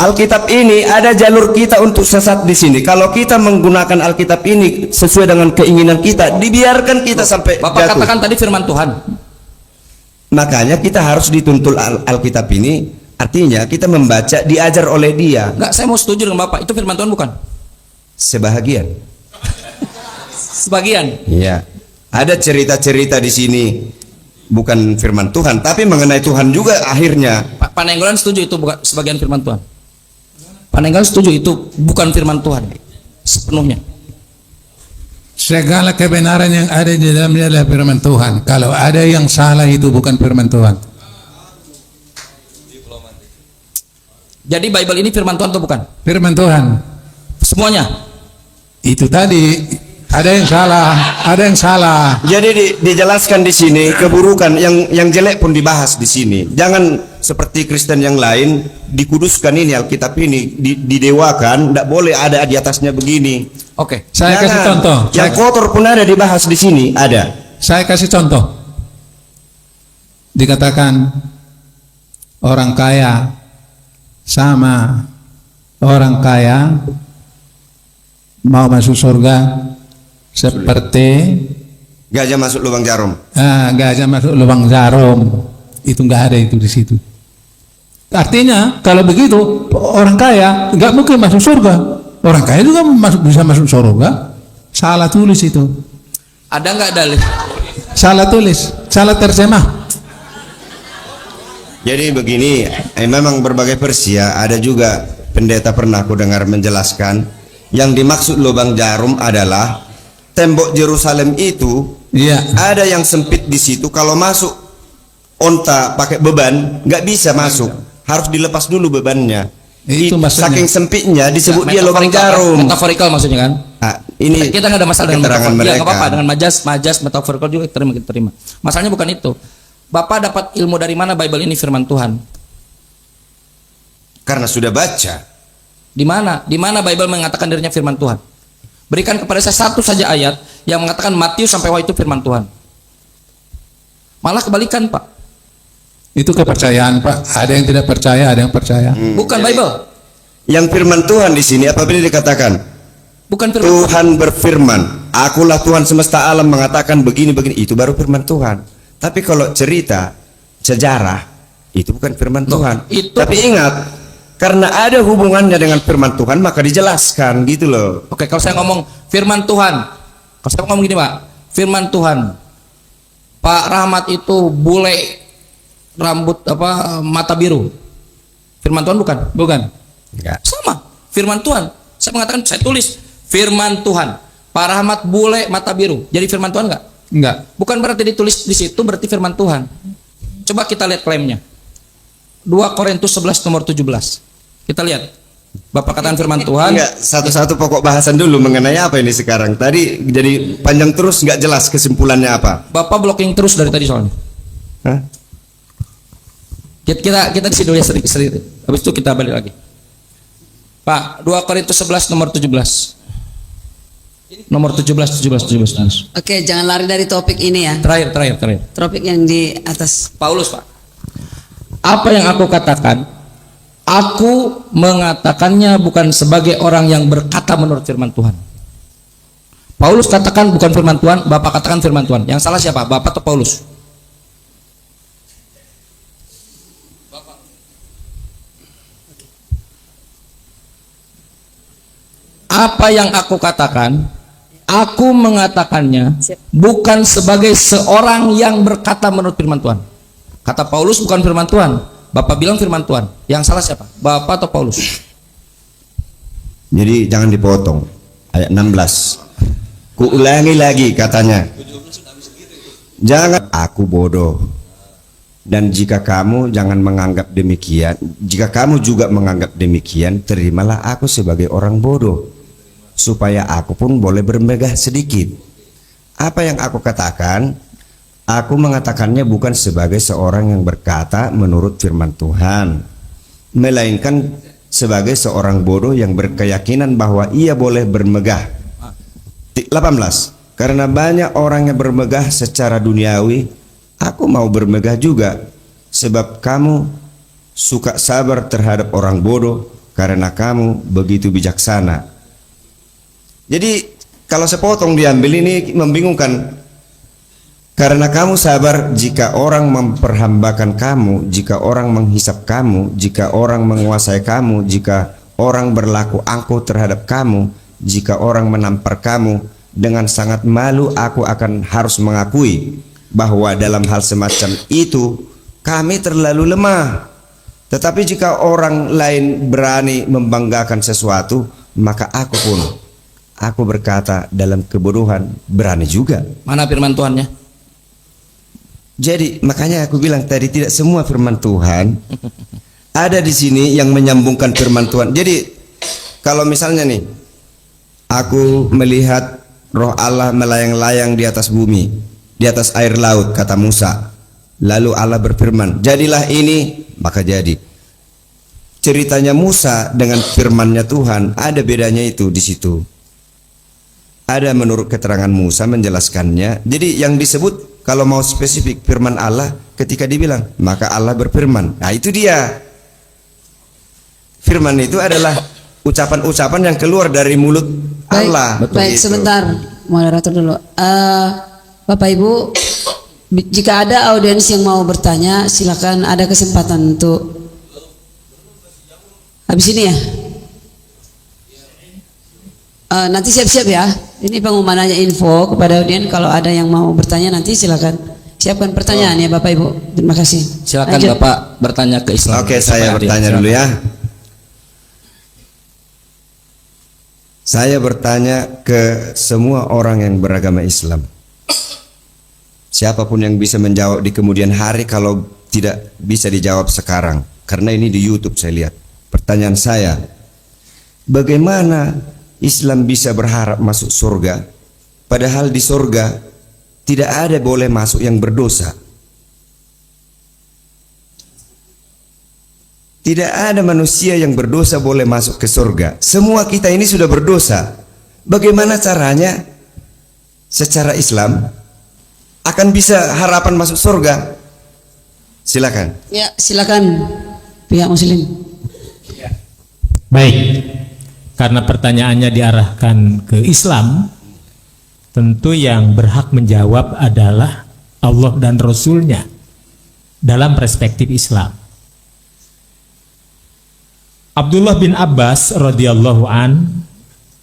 Alkitab ini ada jalur kita untuk sesat di sini. Kalau kita menggunakan Alkitab ini sesuai dengan keinginan kita, dibiarkan kita sampai Bapak jatuh. katakan tadi firman Tuhan. Makanya kita harus dituntut Alkitab ini. Artinya kita membaca, diajar oleh Dia. Enggak, saya mau setuju dengan Bapak. Itu firman Tuhan bukan? Sebahagian. Sebagian. Iya. Ada cerita-cerita di sini bukan firman Tuhan, tapi mengenai Tuhan juga akhirnya. Pak Nenggolan setuju itu bukan sebagian firman Tuhan. Pak Nenggolan setuju itu bukan firman Tuhan sepenuhnya. Segala kebenaran yang ada di dalamnya adalah firman Tuhan. Kalau ada yang salah itu bukan firman Tuhan. Jadi Bible ini firman Tuhan atau bukan? Firman Tuhan. Semuanya. Itu tadi ada yang salah. Jadi dijelaskan di sini keburukan yang jelek pun dibahas di sini. Jangan seperti Kristen yang lain dikuduskan ini Alkitab ini didewakan, tidak boleh ada di atasnya begini. Oke. Saya kasih Jangan. contoh. Yang kotor pun ada dibahas di sini, ada. Saya kasih contoh. Dikatakan orang kaya sama orang kaya mau masuk surga seperti Gajah masuk lubang jarum. gajah masuk lubang jarum. Itu nggak ada itu di situ. Artinya kalau begitu orang kaya nggak mungkin masuk surga. Orang kaya juga bisa masuk surga. Salah tulis itu. Ada nggak dalil? Salah tulis. Salah terjemah. Jadi begini, memang berbagai versi ya. Ada juga pendeta pernah aku dengar menjelaskan yang dimaksud lubang jarum adalah tembok Yerusalem itu. Iya. Ada yang sempit di situ. Kalau masuk onta pakai beban nggak bisa masuk, harus dilepas dulu bebannya. Itu maksudnya. Saking sempitnya disebut dia lubang Metaforikal, jarum. Metaforikal maksudnya kan? Nah, ini Kita nggak ada masalah dengan keterangan metafor. Ya, mereka. nggak apa-apa dengan majas metaforikal juga kita terima. Masalahnya bukan itu. Bapak dapat ilmu dari mana Bible ini firman Tuhan? Karena sudah baca. Di mana? Di mana Bible mengatakan dirinya firman Tuhan? Berikan kepada saya satu saja ayat yang mengatakan Matius sampai Wahyu itu firman Tuhan. Malah kebalikan, Pak. Itu kepercayaan, Pak. Ada yang tidak percaya, ada yang percaya. Bukan Bible. Yang firman Tuhan di sini apabila dikatakan Bukan firman Tuhan berfirman, akulah Tuhan semesta alam mengatakan begini, itu baru firman Tuhan. Tapi kalau cerita sejarah itu bukan firman Tuhan. itu- Tapi ingat, karena ada hubungannya dengan firman Tuhan maka dijelaskan gitu loh. Oke, kalau saya ngomong firman Tuhan, kalau saya ngomong gini, Pak, firman Tuhan, Pak Rahmat itu bule, rambut mata biru, firman Tuhan bukan? Bukan. Enggak. Sama, firman Tuhan. Saya mengatakan, saya tulis firman Tuhan, Pak Rahmat bule, mata biru, jadi firman Tuhan nggak? Enggak. Bukan berarti ditulis di situ berarti firman Tuhan. Coba kita lihat klaimnya. 2 Korintus 11 nomor 17. Kita lihat. Bapak katakan firman Tuhan. Enggak, satu-satu pokok bahasan dulu mengenai apa ini sekarang. Tadi jadi panjang terus nggak jelas kesimpulannya apa. Bapak blocking terus dari tadi soalnya. Hah? Kita di sini dulu ya sedikit. Habis itu kita balik lagi. Pak, 2 Korintus 11 nomor 17. Nomor 17. Oke, jangan lari dari topik ini ya. Terakhir. Topik yang di atas. Paulus, Pak. Apa yang aku katakan? Aku mengatakannya bukan sebagai orang yang berkata menurut firman Tuhan. Paulus katakan bukan firman Tuhan, Bapak katakan firman Tuhan. Yang salah siapa? Bapak atau Paulus? Apa yang aku katakan? Aku mengatakannya bukan sebagai seorang yang berkata menurut firman Tuhan. Kata Paulus bukan firman Tuhan. Bapak bilang firman Tuhan. Yang salah siapa? Bapak atau Paulus? Jadi jangan dipotong. Ayat 16. Kuulangi lagi katanya. Jangan aku bodoh. Dan jika kamu jangan menganggap demikian, jika kamu juga menganggap demikian, terimalah aku sebagai orang bodoh, supaya aku pun boleh bermegah sedikit. Apa yang aku katakan, aku mengatakannya bukan sebagai seorang yang berkata menurut firman Tuhan, melainkan sebagai seorang bodoh yang berkeyakinan bahwa ia boleh bermegah. 18. Karena banyak orang yang bermegah secara duniawi, aku mau bermegah juga, sebab kamu suka sabar terhadap orang bodoh, karena kamu begitu bijaksana. Jadi kalau sepotong diambil ini membingungkan. Karena kamu sabar jika orang memperhambakan kamu, jika orang menghisap kamu, jika orang menguasai kamu, jika orang berlaku angkuh terhadap kamu, jika orang menampar kamu, dengan sangat malu aku akan harus mengakui bahwa dalam hal semacam itu kami terlalu lemah. Tetapi jika orang lain berani membanggakan sesuatu, maka aku berkata dalam kebodohan berani juga. Mana firman Tuhannya? Jadi makanya aku bilang tadi, tidak semua firman Tuhan ada di sini yang menyambungkan firman Tuhan. Jadi kalau misalnya nih, aku melihat Roh Allah melayang-layang di atas bumi, di atas air laut, kata Musa. Lalu Allah berfirman, jadilah ini, maka jadi. Ceritanya Musa dengan firmannya Tuhan ada bedanya itu di situ. Ada menurut keterangan Musa menjelaskannya. Jadi yang disebut kalau mau spesifik firman Allah ketika dibilang maka Allah berfirman. Nah itu dia. Firman itu adalah ucapan-ucapan yang keluar dari mulut Allah. Baik, Begitu. sebentar, moderator dulu. Bapak Ibu, jika ada audiens yang mau bertanya, silakan, ada kesempatan untuk habis ini ya. Nanti siap-siap ya. Ini pengumumannya info kepada audiens. Kalau ada yang mau bertanya nanti silakan siapkan pertanyaan ya Bapak Ibu. Terima kasih. Silakan Lanjut. Bapak bertanya ke Islam. Oke, saya bertanya dulu ya. Saya bertanya ke semua orang yang beragama Islam. Siapapun yang bisa menjawab di kemudian hari, kalau tidak bisa dijawab sekarang, karena ini di YouTube saya lihat. Pertanyaan saya, bagaimana Islam bisa berharap masuk surga, padahal di surga tidak ada boleh masuk yang berdosa? Tidak ada manusia yang berdosa boleh masuk ke surga. Semua kita ini sudah berdosa. Bagaimana caranya secara Islam akan bisa harapan masuk surga? Silakan. Ya, silakan pihak Muslim. Baik, karena pertanyaannya diarahkan ke Islam, tentu yang berhak menjawab adalah Allah dan Rasul-Nya dalam perspektif Islam. Abdullah bin Abbas radhiyallahu an,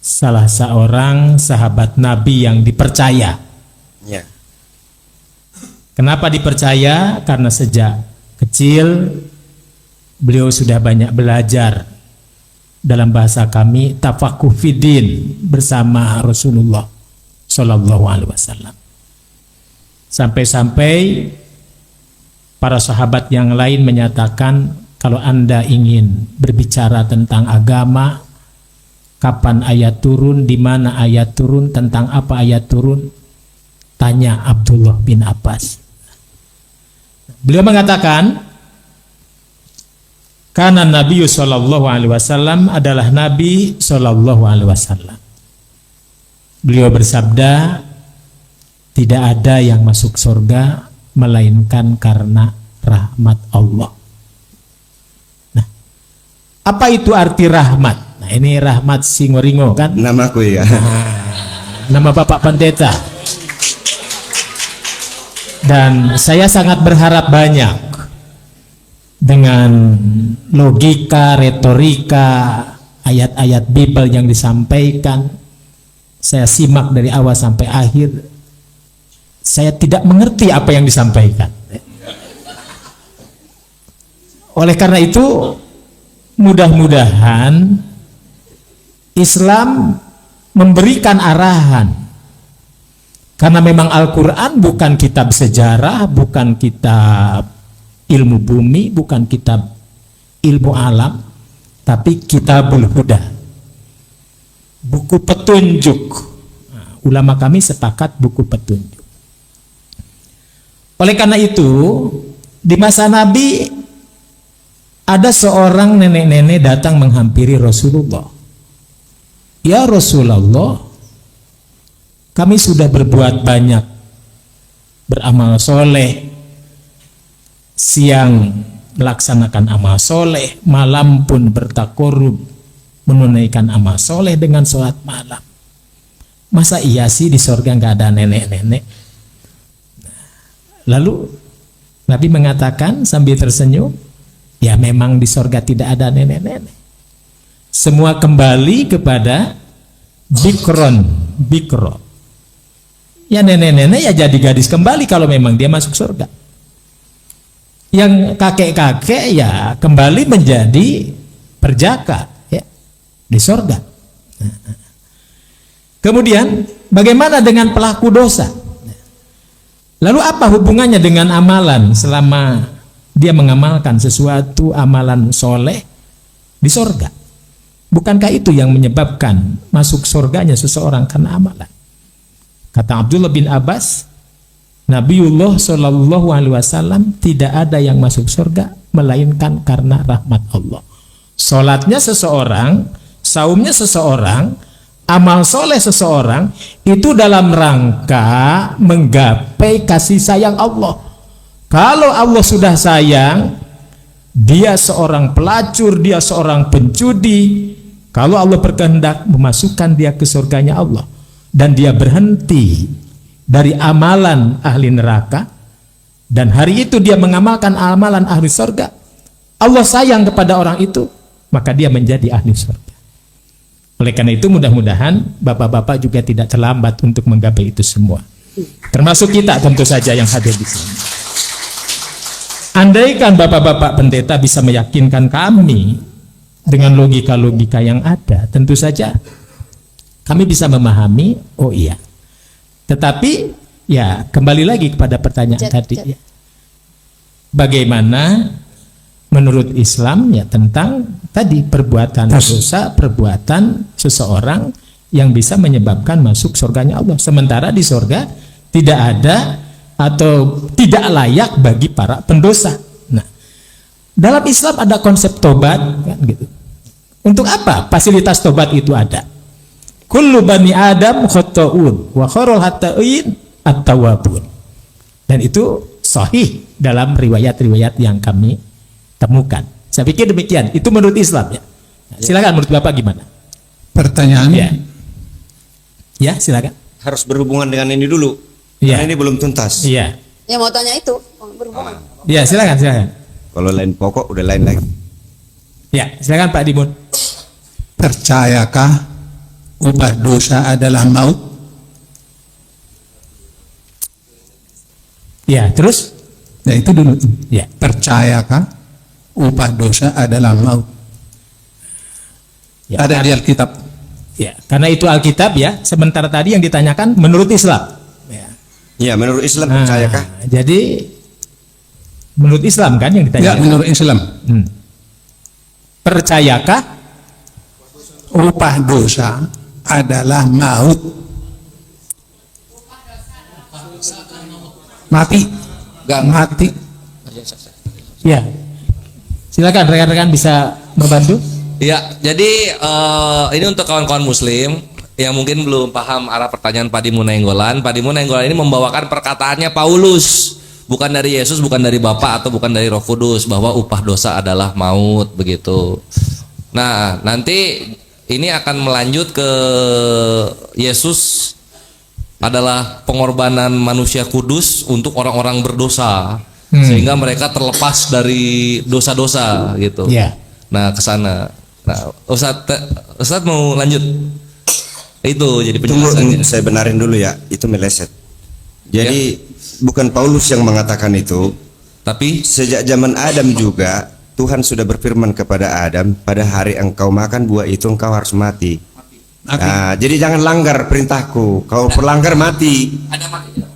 salah seorang sahabat Nabi yang dipercaya. Ya. Kenapa dipercaya? Karena sejak kecil beliau sudah banyak belajar, dalam bahasa kami tafakuh fiddin, bersama Rasulullah Shallallahu Alaihi Wasallam. Sampai-sampai para sahabat yang lain menyatakan, kalau Anda ingin berbicara tentang agama, kapan ayat turun, di mana ayat turun, tentang apa ayat turun, tanya Abdullah bin Abbas. Beliau mengatakan, karena Nabi Sallallahu Alaihi Wasallam adalah Nabi Sallallahu Alaihi Wasallam. Beliau bersabda, tidak ada yang masuk surga melainkan karena rahmat Allah. Nah, apa itu arti rahmat? Nah, ini rahmat Singoringo kan? Namaku ya. Nama Bapak Pendeta. Dan saya sangat berharap banyak dengan logika, retorika, ayat-ayat Bible yang disampaikan. Saya simak dari awal sampai akhir. Saya tidak mengerti apa yang disampaikan. Oleh karena itu, mudah-mudahan Islam memberikan arahan. Karena memang Al-Quran bukan kitab sejarah, bukan kitab ilmu bumi, bukan kitab ilmu alam, tapi kitabul huda, buku petunjuk. Nah, ulama kami sepakat buku petunjuk. Oleh karena itu, di masa Nabi ada seorang nenek-nenek datang menghampiri Rasulullah. Ya Rasulullah, kami sudah berbuat banyak, beramal soleh, siang melaksanakan amal soleh, malam pun bertakorub, menunaikan amal soleh dengan sholat malam. Masa iya sih di sorga nggak ada nenek-nenek? Lalu Nabi mengatakan sambil tersenyum, ya memang di sorga tidak ada nenek-nenek. Semua kembali kepada bikro. Ya nenek-nenek ya jadi gadis kembali kalau memang dia masuk surga. Yang kakek-kakek ya kembali menjadi perjaka ya di sorga. Kemudian bagaimana dengan pelaku dosa? Lalu apa hubungannya dengan amalan selama dia mengamalkan sesuatu amalan soleh di sorga? Bukankah itu yang menyebabkan masuk surganya seseorang karena amalan? Kata Abdullah bin Abbas, Nabiullah Shallallahu Alaihi Wasallam tidak ada yang masuk surga melainkan karena rahmat Allah. Solatnya seseorang, saumnya seseorang, amal soleh seseorang itu dalam rangka menggapai kasih sayang Allah. Kalau Allah sudah sayang, dia seorang pelacur, dia seorang pencudi. Kalau Allah berkehendak memasukkan dia ke surganya Allah dan dia berhenti dari amalan ahli neraka dan hari itu dia mengamalkan amalan ahli surga, Allah sayang kepada orang itu, maka dia menjadi ahli surga. Oleh karena itu mudah-mudahan bapak-bapak juga tidak terlambat untuk menggapai itu semua. Termasuk kita tentu saja yang hadir di sini. Andaikan bapak-bapak pendeta bisa meyakinkan kami dengan logika-logika yang ada, tentu saja kami bisa memahami, oh iya. Tetapi ya kembali lagi kepada pertanyaan tadi ya. Bagaimana menurut Islam ya tentang tadi perbuatan dosa, perbuatan seseorang yang bisa menyebabkan masuk surganya Allah. Sementara di surga tidak ada atau tidak layak bagi para pendosa. Nah, dalam Islam ada konsep tobat kan gitu. Untuk apa fasilitas tobat itu ada? Kullu bani Adam khata'un wa khairul khata'in at-tawwabun. Dan itu sahih dalam riwayat-riwayat yang kami temukan. Saya pikir demikian. Itu menurut Islam ya. Silakan menurut Bapak gimana? Pertanyaan Ya, silakan. Harus berhubungan dengan ini dulu. Ya. Karena ini belum tuntas. Iya. Ya mau tanya itu berhubungan. Ya, silakan. Kalau lain pokok udah lain lagi. Ya, silakan Pak Dimun. Percayakah ubah dosa adalah maut? Ya, terus? Ya itu dulu. Ya. Percayakah ubah dosa adalah maut? Ya, Ada di Alkitab. Ya, karena itu Alkitab ya. Sementara tadi yang ditanyakan menurut Islam. Ya. Ya, menurut Islam percayakah? Jadi menurut Islam kan yang Ya, ditanyakan. menurut Islam. Percayakah Upah dosa adalah maut. Mati. Mati. Ya, silakan rekan-rekan bisa membantu. Ya, jadi ini untuk kawan-kawan muslim yang mungkin belum paham arah pertanyaan Pak Dimun Nainggolan. Pak Dimun Nainggolan ini membawakan perkataannya Paulus, bukan dari Yesus, bukan dari Bapa atau bukan dari Roh Kudus, bahwa upah dosa adalah maut begitu. Nah, nanti ini akan melanjut ke Yesus adalah pengorbanan manusia kudus untuk orang-orang berdosa sehingga mereka terlepas dari dosa-dosa gitu. Ya. Nah, ke sana. Nah, Ustadz mau lanjut. Itu jadi Tunggu, penjelasannya. saya benarin dulu ya, itu meleset. Jadi bukan Paulus yang mengatakan itu, Tapi sejak zaman Adam juga Tuhan sudah berfirman kepada Adam, pada hari engkau makan buah itu engkau harus mati. Nah, jadi jangan langgar perintahku. Kau pelanggar mati. Ada mati tidak?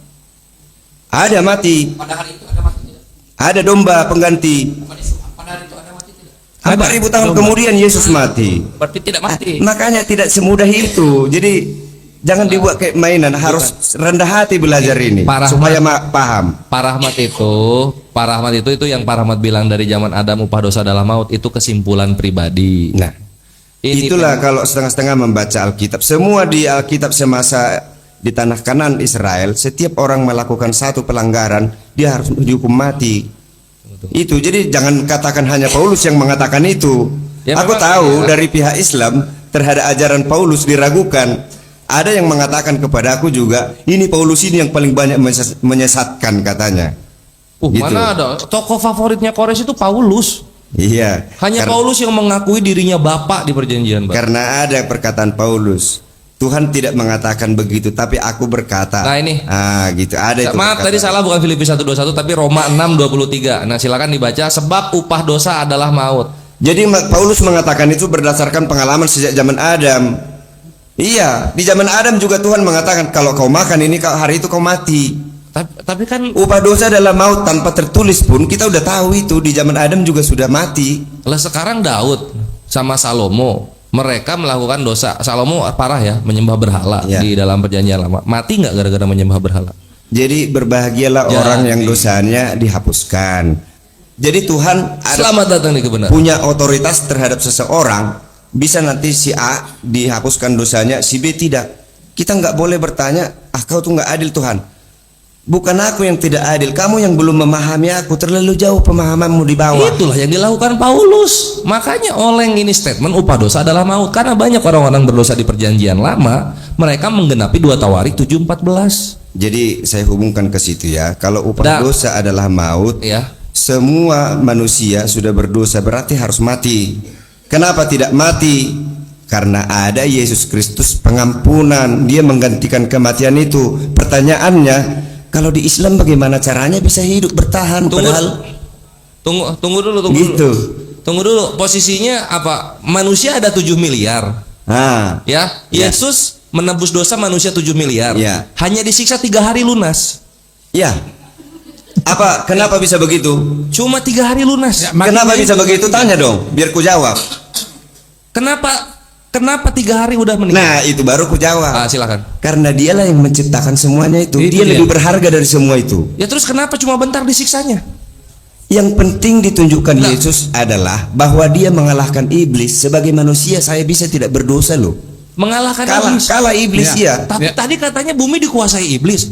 Ada mati. Pada hari itu ada mati tidak? Ada domba pengganti. 4.000 tahun kemudian Yesus mati. Berarti tidak mati. Makanya tidak semudah itu. Jadi jangan dibuat kayak mainan. Harus rendah hati belajar ini Pak Rahmat. supaya paham. Pak Rahmat itu yang Pak Rahmat bilang dari zaman Adam upah dosa adalah maut, itu kesimpulan pribadi. Nah, Ini itulah kalau setengah-setengah membaca Alkitab. Semua di Alkitab semasa di tanah Kanan Israel, setiap orang melakukan satu pelanggaran, dia harus dihukum mati. Itu jadi jangan katakan hanya Paulus yang mengatakan itu. Ya, Aku memang, tahu ya. dari pihak Islam terhadap ajaran Paulus diragukan. Ada yang mengatakan kepada aku juga, ini Paulus ini yang paling banyak menyesatkan katanya. Gitu. Mana ada tokoh favoritnya Kores itu Paulus. Iya. Hanya Paulus yang mengakui dirinya bapak di perjanjian baru. Karena ada perkataan Paulus, Tuhan tidak mengatakan begitu, tapi aku berkata. Nah, ini. Gitu. Ada itu. Maaf tadi salah, bukan Filipi 1:21 tapi Roma 6:23. Nah, silakan dibaca, sebab upah dosa adalah maut. Jadi Paulus mengatakan itu berdasarkan pengalaman sejak zaman Adam. Iya, di zaman Adam juga Tuhan mengatakan kalau kau makan ini hari itu kau mati. Tapi kan Upah dosa adalah maut, tanpa tertulis pun kita udah tahu itu di zaman Adam juga sudah mati. lah sekarang Daud sama Salomo mereka melakukan dosa. Salomo parah ya, menyembah berhala Ya. di dalam perjanjian lama. Mati nggak gara-gara menyembah berhala? Jadi berbahagialah Jadi. orang yang dosanya dihapuskan. Jadi Tuhan ada Selamat datang di kebenaran. punya otoritas terhadap seseorang. Bisa nanti si A dihapuskan dosanya, si B tidak. Kita nggak boleh bertanya, kau tuh nggak adil Tuhan. Bukan aku yang tidak adil, kamu yang belum memahami aku, terlalu jauh pemahamanmu di bawah. Itulah yang dilakukan Paulus. Makanya oleng ini statement upah dosa adalah maut. Karena banyak orang-orang berdosa di perjanjian lama, mereka menggenapi 2 Tawarik 7:14. Jadi saya hubungkan ke situ ya. Kalau upah dosa adalah maut, Ya. semua manusia sudah berdosa berarti harus mati. Kenapa tidak mati? Karena ada Yesus Kristus pengampunan, dia menggantikan kematian itu. Pertanyaannya, kalau di Islam bagaimana caranya bisa hidup bertahan padahal Tunggu dulu. gitu. Tunggu dulu. Posisinya apa? Manusia ada 7 miliar. Ya. Yesus menebus dosa manusia 7 miliar. Ya. Hanya disiksa 3 hari lunas. Ya. Kenapa bisa begitu? Cuma 3 hari lunas. Kenapa bisa begitu? Tanya dong, biar ku jawab. Kenapa 3 hari udah meninggal? Nah, itu baru ku jawab. Silakan. Karena dialah yang menciptakan semuanya itu. Itu Dia dia. lebih berharga dari semua itu. Ya terus kenapa cuma bentar disiksanya? Yang penting ditunjukkan Yesus adalah bahwa dia mengalahkan iblis. Sebagai manusia saya bisa tidak berdosa loh. Mengalahkan iblis. Kalah iblis ya. Tapi tadi katanya bumi dikuasai iblis.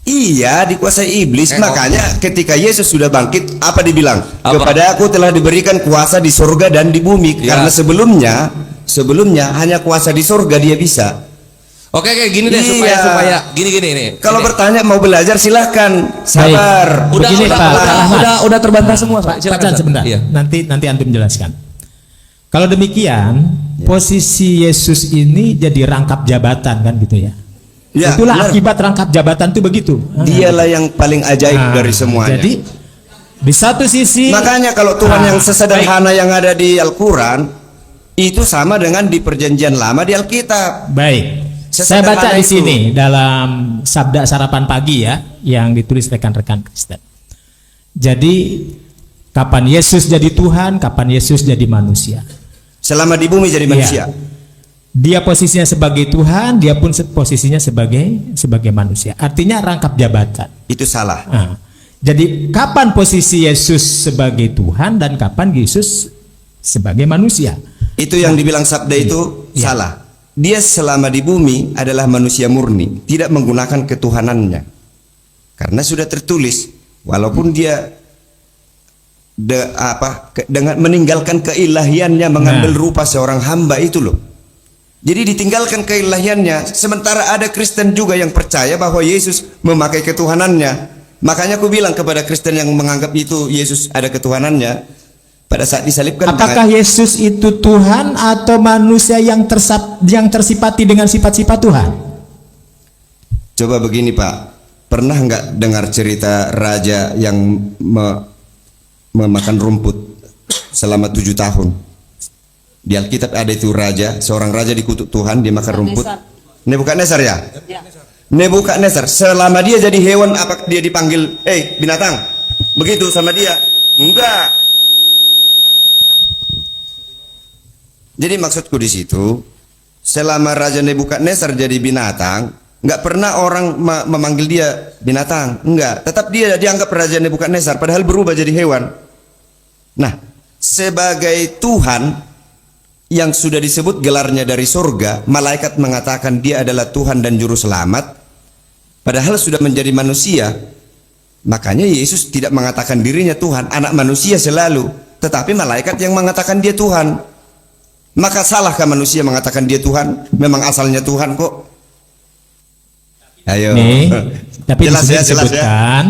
Iya, dikuasai iblis. Makanya ketika Yesus sudah bangkit, apa dibilang? Apa? Kepada aku telah diberikan kuasa di surga dan di bumi. Ya. Karena sebelumnya hanya kuasa di surga dia bisa. Oke, kayak gini deh Iya. supaya gini nih. Kalau Gini. bertanya mau belajar silahkan. Sabar. Begini, Pak. udah terbantah semua, Pak. Pak Silakan. Chan, Pak. sebentar. Iya. Nanti antum jelaskan. Kalau demikian, posisi Yesus ini jadi rangkap jabatan kan gitu ya. Ya, Itulah benar. akibat rangkap jabatan itu begitu. Dialah yang paling ajaib Nah, dari semuanya. Jadi di satu sisi Makanya kalau Tuhan yang baik. sesederhana yang ada di Al-Quran itu sama dengan di perjanjian lama di Alkitab. Baik. Saya Sesederhana baca di itu. sini dalam Sabda Sarapan Pagi ya, yang ditulis rekan-rekan Kristen. Jadi kapan Yesus jadi Tuhan, kapan Yesus jadi manusia. Selama di bumi jadi manusia. Dia posisinya sebagai Tuhan, dia pun posisinya sebagai manusia. Artinya rangkap jabatan. Itu salah. Nah, jadi kapan posisi Yesus sebagai Tuhan dan kapan Yesus sebagai manusia? Itu yang dibilang sabda itu Iya. salah. Dia selama di bumi adalah manusia murni, tidak menggunakan ketuhanannya. Karena sudah tertulis, walaupun dia dengan meninggalkan keilahiannya mengambil rupa seorang hamba itu loh. Jadi ditinggalkan keilahiannya. Sementara ada Kristen juga yang percaya bahwa Yesus memakai ketuhanannya. Makanya aku bilang kepada Kristen yang menganggap itu Yesus ada ketuhanannya, pada saat disalibkan. Apakah Yesus itu Tuhan atau manusia yang tersifati dengan sifat-sifat Tuhan? Coba begini Pak, pernah nggak dengar cerita raja yang memakan rumput selama 7 tahun? Di Alkitab ada itu raja, seorang raja dikutuk Tuhan, dia makan rumput. Nebukadnezar ya? Nebukadnezar, selama dia jadi hewan apa dia dipanggil, binatang, begitu sama dia. Enggak. Jadi maksudku di situ, selama Raja Nebukadnezar jadi binatang, nggak pernah orang memanggil dia binatang, enggak. Tetap dia dianggap Raja Nebukadnezar, padahal berubah jadi hewan. Nah, sebagai Tuhan yang sudah disebut gelarnya dari surga, malaikat mengatakan dia adalah Tuhan dan Juru Selamat, padahal sudah menjadi manusia. Makanya Yesus tidak mengatakan dirinya Tuhan, anak manusia selalu, tetapi malaikat yang mengatakan dia Tuhan. Maka salahkah manusia mengatakan dia Tuhan? Memang asalnya Tuhan kok. Ayo. Nih, tapi Jelas di sini ya, jelas disebutkan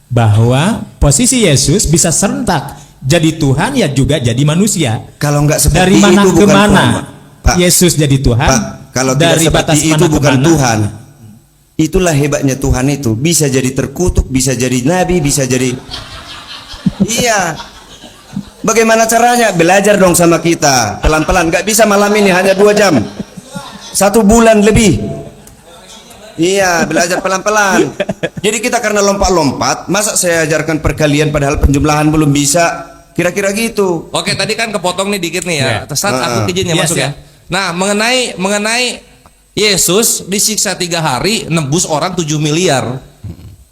bahwa posisi Yesus bisa serentak jadi Tuhan ya juga jadi manusia. Kalau nggak seperti Dari mana itu ke bukan mana Tuhan, Pak. Yesus jadi Tuhan? Pak, kalau tidak dari seperti batas itu mana ke bukan mana? Tuhan. Itulah hebatnya Tuhan itu. Bisa jadi terkutuk, bisa jadi nabi, bisa jadi. Iya. Bagaimana caranya? Belajar dong sama kita. Pelan-pelan. Nggak bisa malam ini hanya 2 jam. 1 bulan lebih. Iya, belajar pelan-pelan. Jadi kita karena lompat-lompat, masa saya ajarkan perkalian padahal penjumlahan belum bisa? Kira-kira gitu. Oke, tadi kan kepotong nih dikit nih ya. Saat aku izinnya Yes, masuk ya. ya. Nah, mengenai Yesus disiksa 3 hari, nebus orang 7 miliar.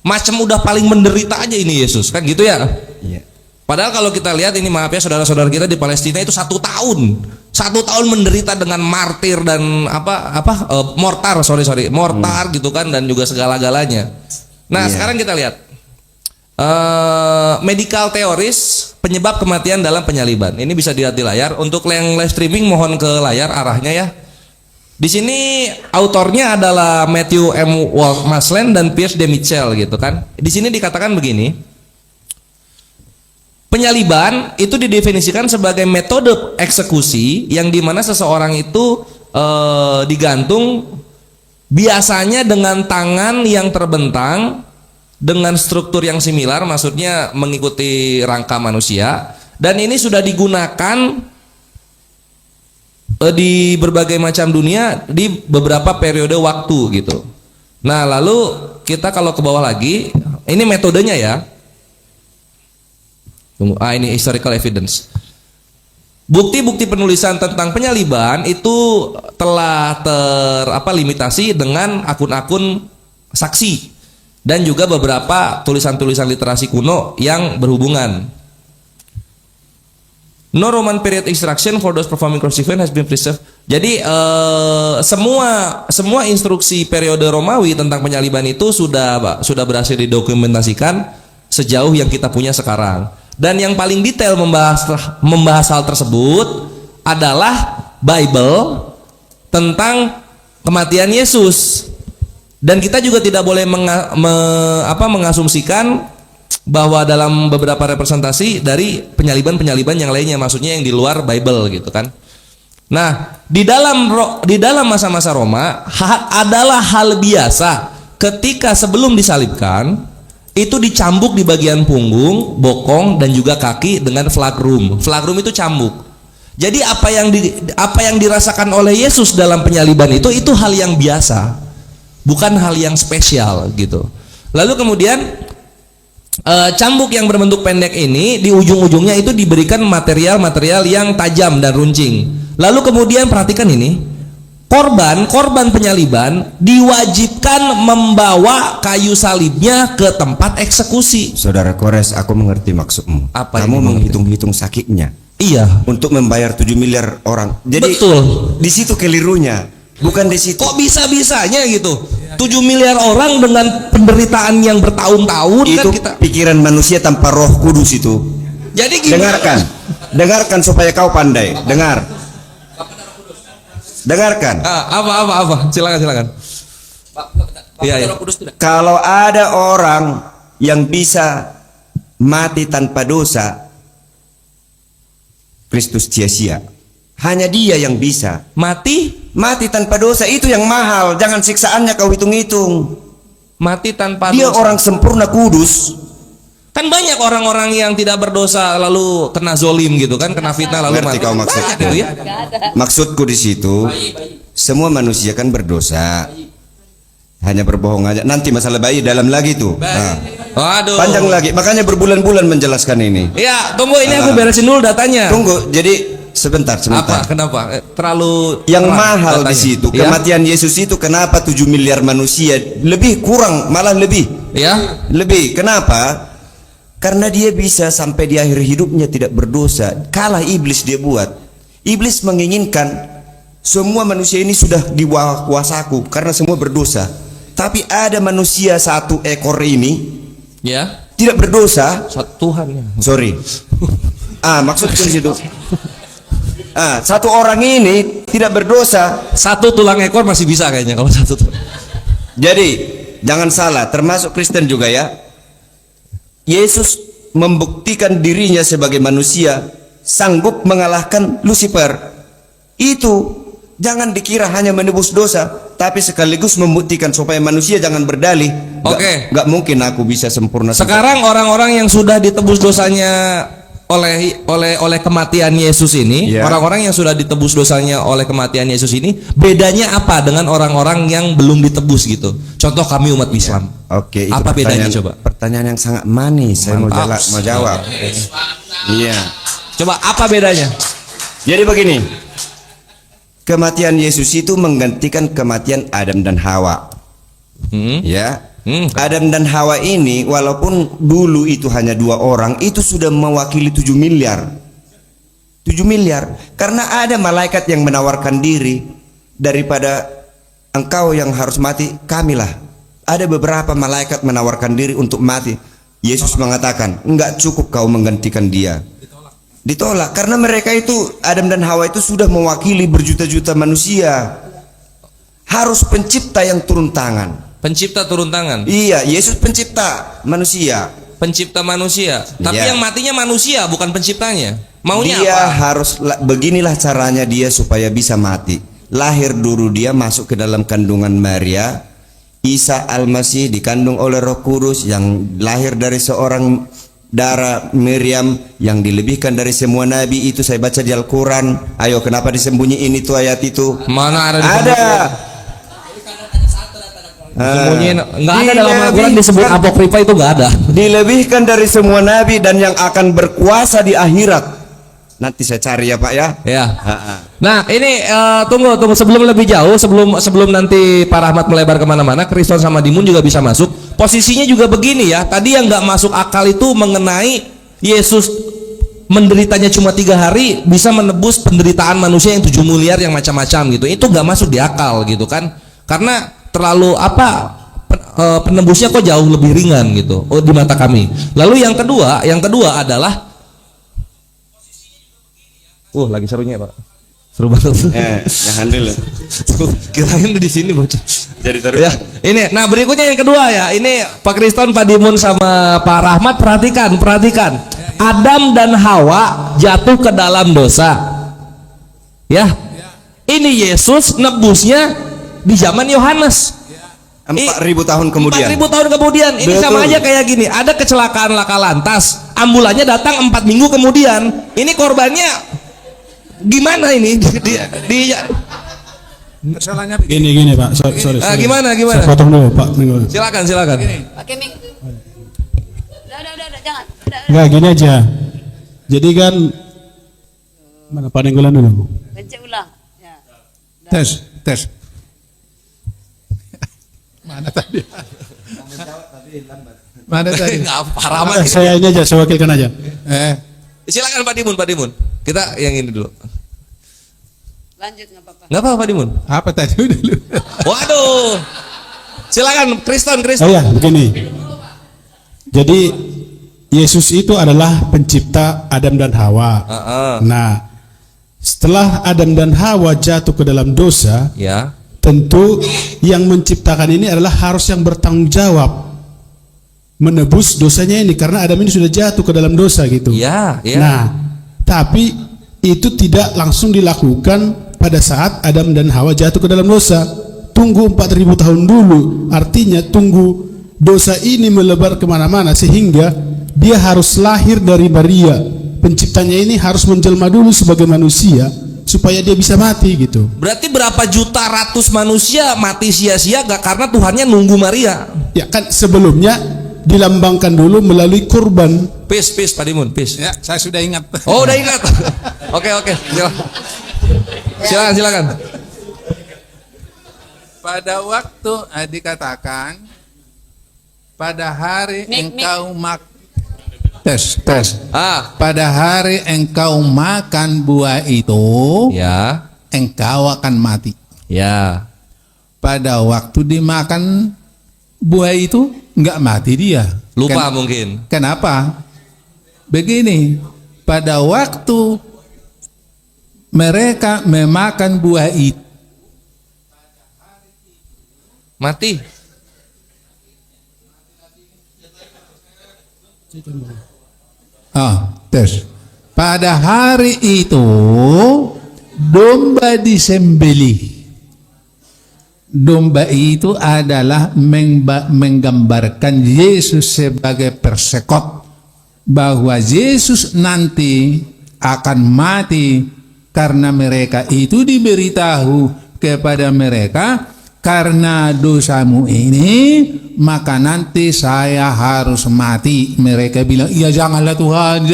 Macam udah paling menderita aja ini Yesus, kan gitu ya? Iya. Padahal kalau kita lihat ini, maaf ya saudara-saudara kita di Palestina itu 1 tahun, 1 tahun menderita dengan martir dan mortar gitu kan, dan juga segala-galanya. Nah Iya. sekarang kita lihat medical teoris penyebab kematian dalam penyaliban. Ini bisa dilihat di layar. Untuk yang live streaming mohon ke layar arahnya ya. Di sini autornya adalah Matthew M. Maslen dan Pierce de Michel gitu kan. Di sini dikatakan begini. Penyaliban itu didefinisikan sebagai metode eksekusi yang dimana seseorang itu digantung biasanya dengan tangan yang terbentang dengan struktur yang similar, maksudnya mengikuti rangka manusia, dan ini sudah digunakan di berbagai macam dunia di beberapa periode waktu gitu. Nah lalu kita kalau ke bawah lagi, ini metodenya ya. Ini historical evidence. Bukti-bukti penulisan tentang penyaliban itu telah limitasi dengan akun-akun saksi dan juga beberapa tulisan-tulisan literasi kuno yang berhubungan. No Roman period instruction for those performing cross event has been preserved. Jadi semua instruksi periode Romawi tentang penyaliban itu sudah berhasil didokumentasikan sejauh yang kita punya sekarang. Dan yang paling detail membahas hal tersebut adalah Bible tentang kematian Yesus. Dan kita juga tidak boleh mengasumsikan bahwa dalam beberapa representasi dari penyaliban yang lainnya, maksudnya yang di luar Bible gitu kan. Nah, di dalam masa-masa Roma adalah hal biasa ketika sebelum disalibkan itu dicambuk di bagian punggung, bokong dan juga kaki dengan flagrum. Flagrum itu cambuk. Jadi apa yang dirasakan oleh Yesus dalam penyaliban itu hal yang biasa, bukan hal yang spesial gitu. Lalu kemudian cambuk yang berbentuk pendek ini di ujung-ujungnya itu diberikan material yang tajam dan runcing. Lalu kemudian perhatikan ini. Korban penyaliban diwajibkan membawa kayu salibnya ke tempat eksekusi. Saudara Kores, aku mengerti maksudmu. Apa Kamu ini menghitung-hitung sakitnya. Iya. Untuk membayar 7 miliar orang. Jadi Betul. di situ kelirunya, bukan di situ. Kok bisa-bisanya gitu? 7 miliar orang dengan penderitaan yang bertahun-tahun Itu kan kita. pikiran manusia tanpa Roh Kudus itu. Jadi gimana? Dengarkan supaya kau pandai. Dengarkan. Apa? Silakan. Iya. Kalau ada orang yang bisa mati tanpa dosa, Kristus sia-sia. Hanya Dia yang bisa. Mati tanpa dosa itu yang mahal. Jangan siksaannya kau hitung-hitung. Mati tanpa Dia dosa. orang sempurna kudus. Kan banyak orang-orang yang tidak berdosa lalu kena zolim gitu kan, kena fitnah lalu Ngerti mati. kau maksudku? Banyak itu ya. Maksudku di situ, semua manusia kan berdosa. Hanya berbohong aja. Nanti masalah bayi dalam lagi tuh. Nah, Waduh. panjang lagi. Makanya berbulan-bulan menjelaskan ini. Ya, tunggu ini aku beresin dulu datanya. Tunggu. Jadi sebentar. Apa? Kenapa? Terlalu Yang terang mahal di datanya. situ Ya? kematian Yesus itu kenapa 7 miliar manusia lebih kurang malah lebih. Ya. Lebih. Kenapa? Karena dia bisa sampai di akhir hidupnya tidak berdosa. Kalah iblis dia buat. Iblis menginginkan semua manusia ini sudah di bawah kuasaku karena semua berdosa. Tapi ada manusia 1 ekor ini Ya. tidak berdosa. Satu Tuhan ya. Sorry. Maksudku di situ. 1 orang ini tidak berdosa. Satu tulang ekor masih bisa kayaknya kalau satu tulang. Jadi jangan salah, termasuk Kristen juga ya. Yesus membuktikan dirinya sebagai manusia sanggup mengalahkan Lucifer. Itu jangan dikira hanya menebus dosa, tapi sekaligus membuktikan supaya manusia jangan berdalih. Oke. Nggak mungkin aku bisa sempurna. Sekarang orang-orang yang sudah ditebus dosanya oleh kematian Yesus ini, Ya. orang-orang yang sudah ditebus dosanya oleh kematian Yesus ini, bedanya apa dengan orang-orang yang belum ditebus gitu? Contoh kami umat Islam. Oke, itu Apa bedanya coba? Pertanyaan yang sangat manis. Saya Mantap. mau jawab. Iya. Coba apa bedanya? Jadi begini. Kematian Yesus itu menggantikan kematian Adam dan Hawa. Ya. Adam dan Hawa ini walaupun dulu itu hanya 2 orang, itu sudah mewakili 7 miliar. 7 miliar. Karena ada malaikat yang menawarkan diri, daripada engkau yang harus mati, kamilah. Ada beberapa malaikat menawarkan diri untuk mati. Yesus mengatakan, enggak cukup kau menggantikan dia. Ditolak karena mereka itu, Adam dan Hawa itu sudah mewakili berjuta-juta manusia. Harus pencipta yang turun tangan. Pencipta turun tangan. Iya, Yesus pencipta manusia. Pencipta manusia. Tapi Iya. yang matinya manusia bukan penciptanya. Maunya Dia apa? harus beginilah caranya dia supaya bisa mati. Lahir dulu dia masuk ke dalam kandungan Maria. Isa Al-Masih dikandung oleh Roh Kudus yang lahir dari seorang darah Miriam yang dilebihkan dari semua nabi. Itu saya baca di Al-Quran. Ayo, kenapa disembunyiin itu ayat itu? Mana ada di Ada. Disembunyiin. Nggak ada dalam Dilebihkan. Al-Quran disebut apokrifa, itu nggak ada. Dilebihkan dari semua nabi dan yang akan berkuasa di akhirat. Nanti saya cari ya Pak ya. Ya. Nah ini tunggu sebelum lebih jauh, sebelum nanti Pak Rahmat melebar kemana-mana, Kriston sama Dimun juga bisa masuk. Posisinya juga begini ya. Tadi yang nggak masuk akal itu mengenai Yesus menderitanya cuma 3 hari bisa menebus penderitaan manusia yang 7 miliar yang macam-macam gitu. Itu nggak masuk di akal gitu kan? Karena terlalu penembusnya kok jauh lebih ringan gitu. Oh, di mata kami. Lalu yang kedua adalah lagi serunya Pak. Seru banget. Jangan dulu. Kirain di sini bocah. Jadi terus. Ya, ini. Nah, berikutnya yang kedua ya. Ini Pak Kriston, Pak Dimun sama Pak Rahmat perhatikan. Adam dan Hawa jatuh ke dalam dosa. Ya. Ini Yesus nebusnya di zaman Yohanes. 4.000 tahun kemudian. 4.000 tahun kemudian. Ini Betul. sama aja kayak gini. Ada kecelakaan laka lantas, ambulannya datang 4 minggu kemudian. Ini korbannya gimana ini? Masalahnya gini Pak, sorry. Gimana? Saya potong dulu Pak. Silakan. Pakai mic. Udah, jangan. Enggak, gini aja. Jadi kan mana panenggolan dulu. Pencet ulang. Ya. Tes. Mana tadi? Nggak, Pak Rahmat. Saya ini aja, saya wakilkan aja. Silakan Pak Dimun. Kita yang ini dulu. Lanjut nggak apa-apa. Nggak apa-apa Pak Dimun. Apa tadi dulu? Waduh. Silakan Kriston. Oh ya, begini. Jadi Yesus itu adalah pencipta Adam dan Hawa. Nah, setelah Adam dan Hawa jatuh ke dalam dosa, Ya. tentu yang menciptakan ini adalah harus yang bertanggung jawab menebus dosanya ini, karena Adam ini sudah jatuh ke dalam dosa gitu. Ya. Nah, tapi itu tidak langsung dilakukan pada saat Adam dan Hawa jatuh ke dalam dosa. Tunggu 4.000 tahun dulu. Artinya tunggu dosa ini melebar kemana-mana sehingga dia harus lahir dari Maria. Penciptanya ini harus menjelma dulu sebagai manusia supaya dia bisa mati gitu. Berarti berapa juta ratus manusia mati sia-sia gak karena Tuhannya nunggu Maria. Ya kan sebelumnya dilambangkan dulu melalui kurban. Peace Pak Dimun, peace. Ya, saya sudah ingat. Oh, udah ingat. Oke, silakan. Pada waktu dikatakan pada hari engkau tes. Pada hari engkau makan buah itu, Ya. engkau akan mati. Ya. Pada waktu dimakan buah itu enggak mati dia. Lupa mungkin. Kenapa? Begini, pada waktu mereka memakan buah itu, Mati. tes. Pada hari itu domba disembelih. Domba itu adalah menggambarkan Yesus sebagai persekop, bahwa Yesus nanti akan mati karena mereka itu diberitahu kepada mereka, karena dosamu ini maka nanti saya harus mati. Mereka bilang, iya janganlah Tuhan,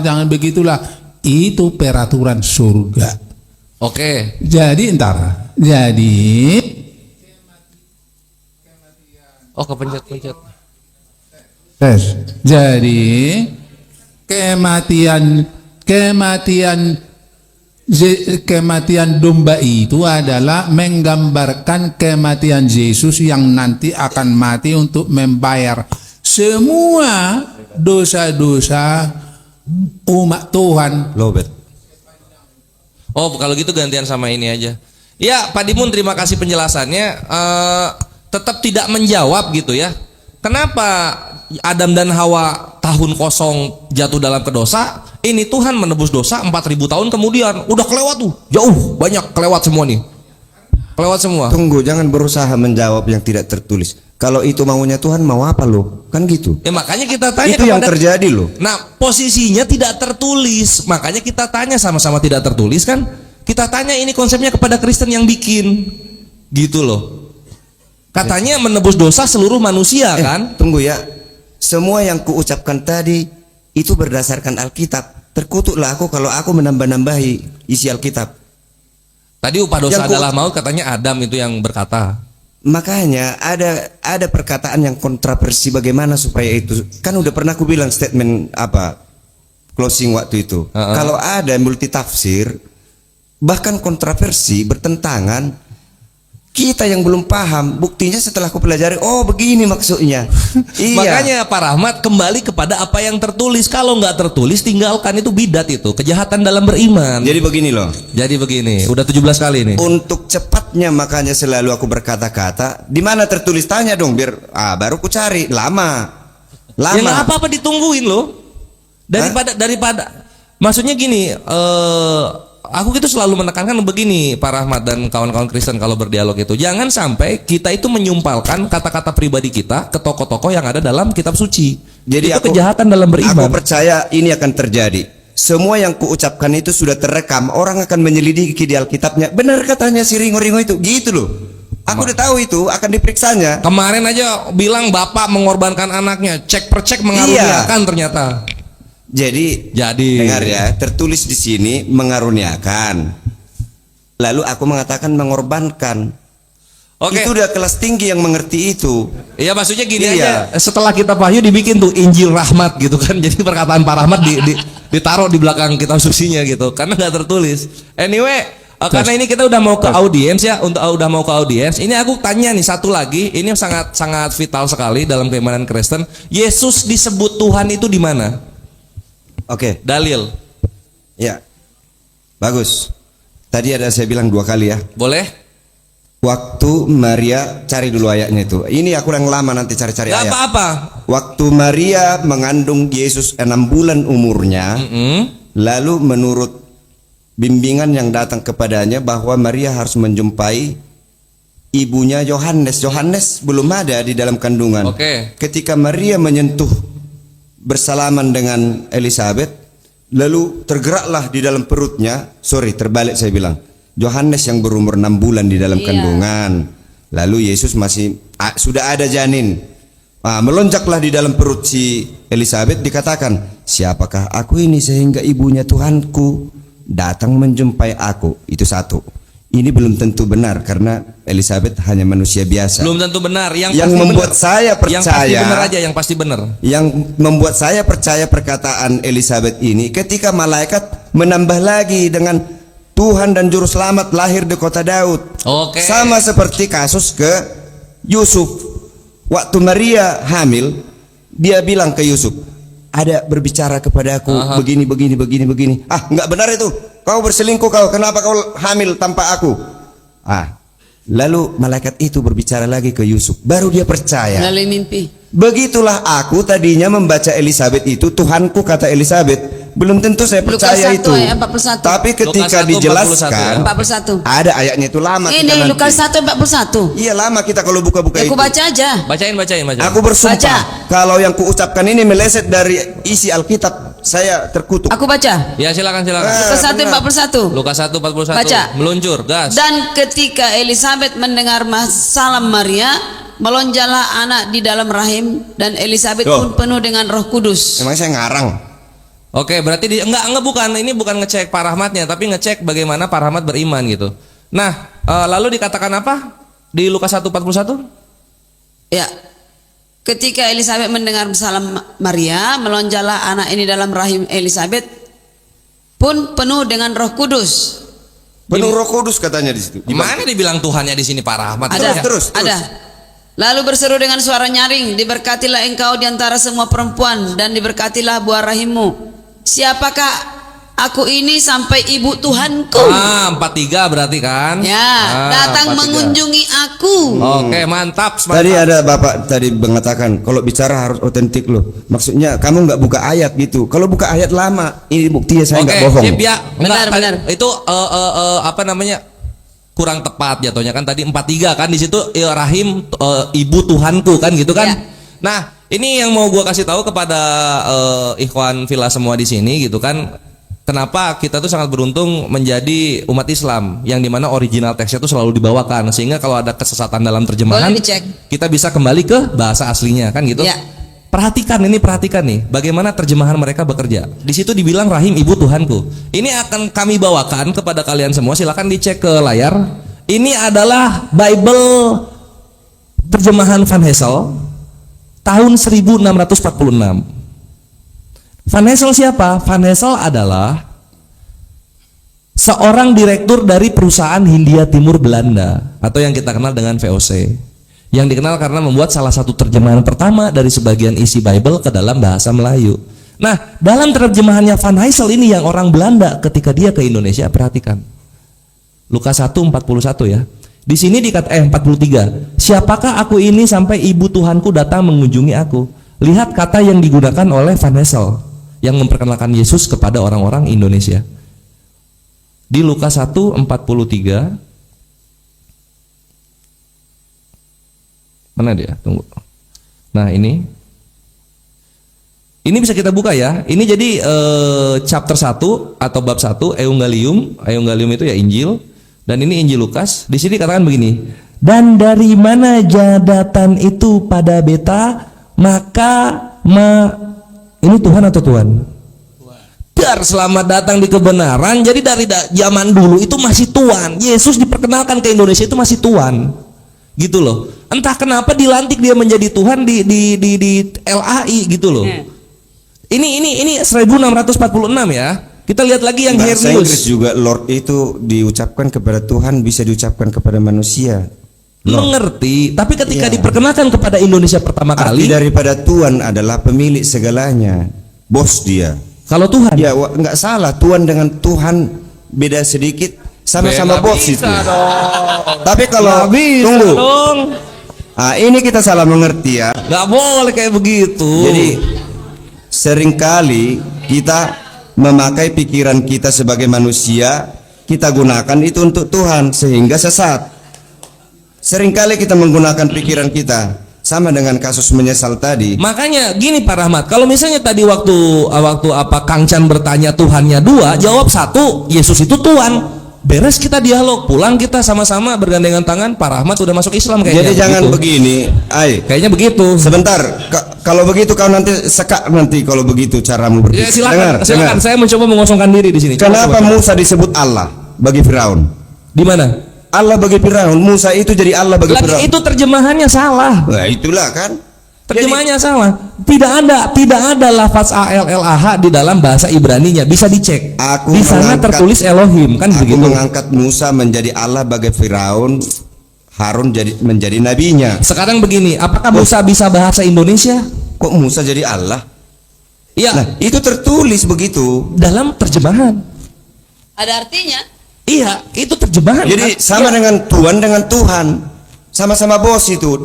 jangan begitulah. Itu peraturan surga. Oke. Jadi Kepencet. Jadi kematian domba itu adalah menggambarkan kematian Yesus yang nanti akan mati untuk membayar semua dosa-dosa umat Tuhan. Lobet. Oh, kalau gitu gantian sama ini aja. Ya, Pak Dimun, terima kasih penjelasannya. Tetap tidak menjawab gitu ya. Kenapa Adam dan Hawa tahun kosong jatuh dalam kedosa? Ini Tuhan menebus dosa 4.000 tahun kemudian. Udah kelewat tuh, jauh banyak kelewat semua nih. Kelewat semua. Tunggu, jangan berusaha menjawab yang tidak tertulis. Kalau itu maunya Tuhan, mau apa lo? Kan gitu. Ya makanya kita tanya Itu yang terjadi loh. Nah, posisinya tidak tertulis. Makanya kita tanya, sama-sama tidak tertulis kan? Kita tanya ini konsepnya kepada Kristen yang bikin. Gitu loh. Katanya menebus dosa seluruh manusia kan? Tunggu ya. Semua yang kuucapkan tadi itu berdasarkan Alkitab. Terkutuklah aku kalau aku menambah-nambahi isi Alkitab. Tadi upah dosa adalah maut, katanya Adam itu yang berkata. Makanya ada perkataan yang kontroversi bagaimana supaya itu. Kan udah pernah aku bilang statement closing waktu itu. Kalau ada multi tafsir, bahkan kontroversi, bertentangan, kita yang belum paham, buktinya setelah aku pelajari, oh begini maksudnya. Iya. Makanya Pak Rahmat kembali kepada apa yang tertulis. Kalau nggak tertulis, tinggalkan, itu bidat, itu kejahatan dalam beriman. Jadi begini loh. Jadi begini, udah 17 kali nih. Untuk cepatnya makanya selalu aku berkata-kata, di mana tertulis, tanya dong biar baru ku cari. Lama. Ya nggak apa-apa, ditungguin loh. Daripada maksudnya gini, aku itu selalu menekankan begini, Pak Rahmat dan kawan-kawan Kristen kalau berdialog itu, jangan sampai kita itu menyumpalkan kata-kata pribadi kita ke tokoh-tokoh yang ada dalam kitab suci. Jadi itu kejahatan dalam beriman. Aku percaya ini akan terjadi. Semua yang kuucapkan itu sudah terekam. Orang akan menyelidiki di Alkitabnya. Benar katanya si Ringo-Ringo itu, gitu loh. Aku udah tahu itu akan diperiksanya. Kemarin aja bilang bapak mengorbankan anaknya, cek per cek mengaruniakan ternyata. Jadi dengar ya, tertulis di sini mengaruniakan. Lalu aku mengatakan mengorbankan. Oke. Itu udah kelas tinggi yang mengerti itu. Iya, maksudnya gini aja. Setelah kitab Wahyu dibikin tuh Injil Rahmat gitu kan. Jadi perkataan Pak Rahmat ditaruh di belakang kitab sucinya gitu. Karena nggak tertulis. Anyway, karena ini kita udah mau ke audiens ya. Udah mau ke audiens. Ini aku tanya nih satu lagi. Ini sangat vital sekali dalam keimanan Kristen. Yesus disebut Tuhan itu di mana? Oke. Dalil. Ya. Bagus. Tadi ada saya bilang 2 kali ya. Boleh? Waktu Maria, cari dulu ayatnya itu. Ini aku yang lama nanti cari-cari ayat. Gak apa-apa. Waktu Maria mengandung Yesus 6 bulan umurnya, lalu menurut bimbingan yang datang kepadanya bahwa Maria harus menjumpai ibunya Yohanes. Yohanes belum ada di dalam kandungan. Oke. Ketika Maria menyentuh bersalaman dengan Elizabeth, Lalu tergeraklah di dalam perutnya, terbalik saya bilang. Yohanes yang berumur 6 bulan di dalam Iya. kandungan. Lalu Yesus masih sudah ada janin. Melonjaklah di dalam perut si Elizabeth, dikatakan, siapakah aku ini sehingga ibunya Tuhanku datang menjumpai aku. Itu satu. Ini belum tentu benar karena Elizabeth hanya manusia biasa. Belum tentu benar. Yang Yang pasti membuat benar. saya Yang pasti percaya, benar aja, yang pasti benar. yang membuat saya percaya perkataan Elizabeth ini ketika malaikat menambah lagi dengan Tuhan dan Juru Selamat lahir di kota Daud. Oke. Sama seperti kasus ke Yusuf. Waktu Maria hamil, dia bilang ke Yusuf, ada berbicara kepadaku begini. Enggak benar itu. Kau berselingkuh kau. Kenapa kau hamil tanpa aku? Lalu malaikat itu berbicara lagi ke Yusuf. Baru dia percaya. Melalui mimpi. Begitulah aku tadinya membaca Elizabeth itu, Tuhanku kata Elizabeth. Belum tentu saya Lukas percaya 1 itu. ayat 41. Tapi ketika Lukas 1, dijelaskan, 41. ada ayatnya itu lama. kita Ini nanti. Lukas 1:41. Iya lama kita kalau buka-buka Ya, itu. aku baca aja. Bacain. Aku bersumpah Baca. kalau yang kuucapkan ini meleset dari isi Alkitab, saya terkutuk. Aku baca. Ya silakan. Lukas 1:41. Lukas 1:41. Baca. Meluncur, gas. Dan ketika Elizabeth mendengar salam Maria, melonjaklah anak di dalam rahim dan Elizabeth pun penuh dengan Roh Kudus. Emang saya ngarang. Oke, berarti enggak bukan, ini bukan ngecek Pak Rahmatnya, tapi ngecek bagaimana Pak Rahmat beriman gitu. Nah, lalu dikatakan apa di Lukas 1:41? Ya. Ketika Elizabeth mendengar salam Maria, melonjaklah anak ini dalam rahim Elizabeth pun penuh dengan Roh Kudus. Penuh Roh Kudus katanya di situ. Gimana dibilang Tuhannya di sini Pak Rahmat? Ada, Terus. ada. Lalu berseru dengan suara nyaring, diberkatilah engkau di antara semua perempuan dan diberkatilah buah rahimmu. Siapakah aku ini sampai ibu Tuhanku? 43 berarti kan? Ya, datang 43. mengunjungi aku. Oke, mantap. Tadi ada Bapak tadi mengatakan kalau bicara harus otentik loh. Maksudnya kamu nggak buka ayat gitu. Kalau buka ayat lama, ini buktinya saya nggak bohong. Sip, ya. Benar, benar. Itu apa namanya? Kurang tepat jatuhnya kan tadi 43 kan di situ rahim ibu Tuhanku kan gitu kan. Ya. Nah, ini yang mau gua kasih tahu kepada ikhwan villa semua di sini gitu kan. Kenapa kita tuh sangat beruntung menjadi umat Islam yang dimana original teksnya tuh selalu dibawakan sehingga kalau ada kesesatan dalam terjemahan Boleh dicek. kita bisa kembali ke bahasa aslinya kan gitu. Ya. Perhatikan nih bagaimana terjemahan mereka bekerja. Di situ dibilang rahim ibu Tuhanku. Ini akan kami bawakan kepada kalian semua. Silakan dicek ke layar. Ini adalah Bible terjemahan Van Hessel tahun 1646. Van Hessel siapa? Van Hessel adalah seorang direktur dari perusahaan Hindia Timur Belanda atau yang kita kenal dengan VOC. Yang dikenal karena membuat salah satu terjemahan pertama dari sebagian isi Bible ke dalam bahasa Melayu. Nah, dalam terjemahannya Van Hessel ini yang orang Belanda ketika dia ke Indonesia, perhatikan. Lukas 1:41 ya. Di sini dikata 43. Siapakah aku ini sampai ibu Tuhanku datang mengunjungi aku? Lihat kata yang digunakan oleh Van Hessel yang memperkenalkan Yesus kepada orang-orang Indonesia. Di Lukas 1:43. Mana dia? Tunggu. Nah, ini bisa kita buka ya. Ini jadi chapter 1 atau bab 1 Eungalium. Eungalium itu ya Injil. Dan ini Injil Lukas. Di sini katakan begini. Dan dari mana jadatan itu pada beta, ini Tuhan atau Tuhan? Dar selamat datang di kebenaran. Jadi dari zaman dulu itu masih Tuhan. Yesus diperkenalkan ke Indonesia itu masih Tuhan. Gitu loh. Entah kenapa dilantik dia menjadi Tuhan di LAI gitu loh. Ini 1646 ya. Kita lihat lagi yang Bahasa Inggris Hernius. juga Lord itu diucapkan kepada Tuhan bisa diucapkan kepada manusia. Mengerti, tapi ketika Iya. diperkenalkan kepada Indonesia pertama Arti kali, daripada Tuhan adalah pemilik segalanya, bos dia. kalau Tuhan Ya nggak salah, Tuhan dengan Tuhan beda sedikit, sama-sama Nggak bos bisa itu. dong. Tapi kalau Nggak bisa tunggu, dong. ini kita salah mengerti ya. Nggak boleh kayak begitu. Jadi seringkali kita memakai pikiran kita sebagai manusia, kita gunakan itu untuk Tuhan sehingga sesat. Seringkali kita menggunakan pikiran kita. sama dengan kasus menyesal tadi. Makanya gini Pak Rahmat, kalau misalnya tadi waktu apa Kang Chan bertanya Tuhannya dua, jawab satu, Yesus itu Tuhan. Beres kita dialog, pulang kita sama-sama bergandengan tangan, Pak Rahmat udah masuk Islam kayaknya. Jadi jangan begitu. begini, Kayaknya begitu. Sebentar, kalau begitu kau nanti sekak nanti kalau begitu caramu berpikir. Ya, silakan, Dengar, silakan. dengar. Saya mencoba mengosongkan diri di sini. Kenapa Coba. Musa disebut Allah bagi Firaun? Di mana? Allah bagi Firaun, Musa itu jadi Allah bagi Firaun. Lagi itu terjemahannya salah. Nah, itulah kan. Terjemahannya salah. Tidak ada lafaz ALLAH di dalam bahasa Ibraninya. Bisa dicek. Di sana tertulis Elohim, kan Aku begitu. mengangkat Musa menjadi Allah bagi Firaun, Harun menjadi nabinya. Sekarang begini, apakah Musa bisa bahasa Indonesia? Kok Musa jadi Allah? Iya, Nah, itu tertulis begitu. dalam terjemahan. Ada artinya? Iya, itu terjemahan. Jadi kan? sama Iya. dengan Tuhan dengan Tuhan. Sama-sama bos itu.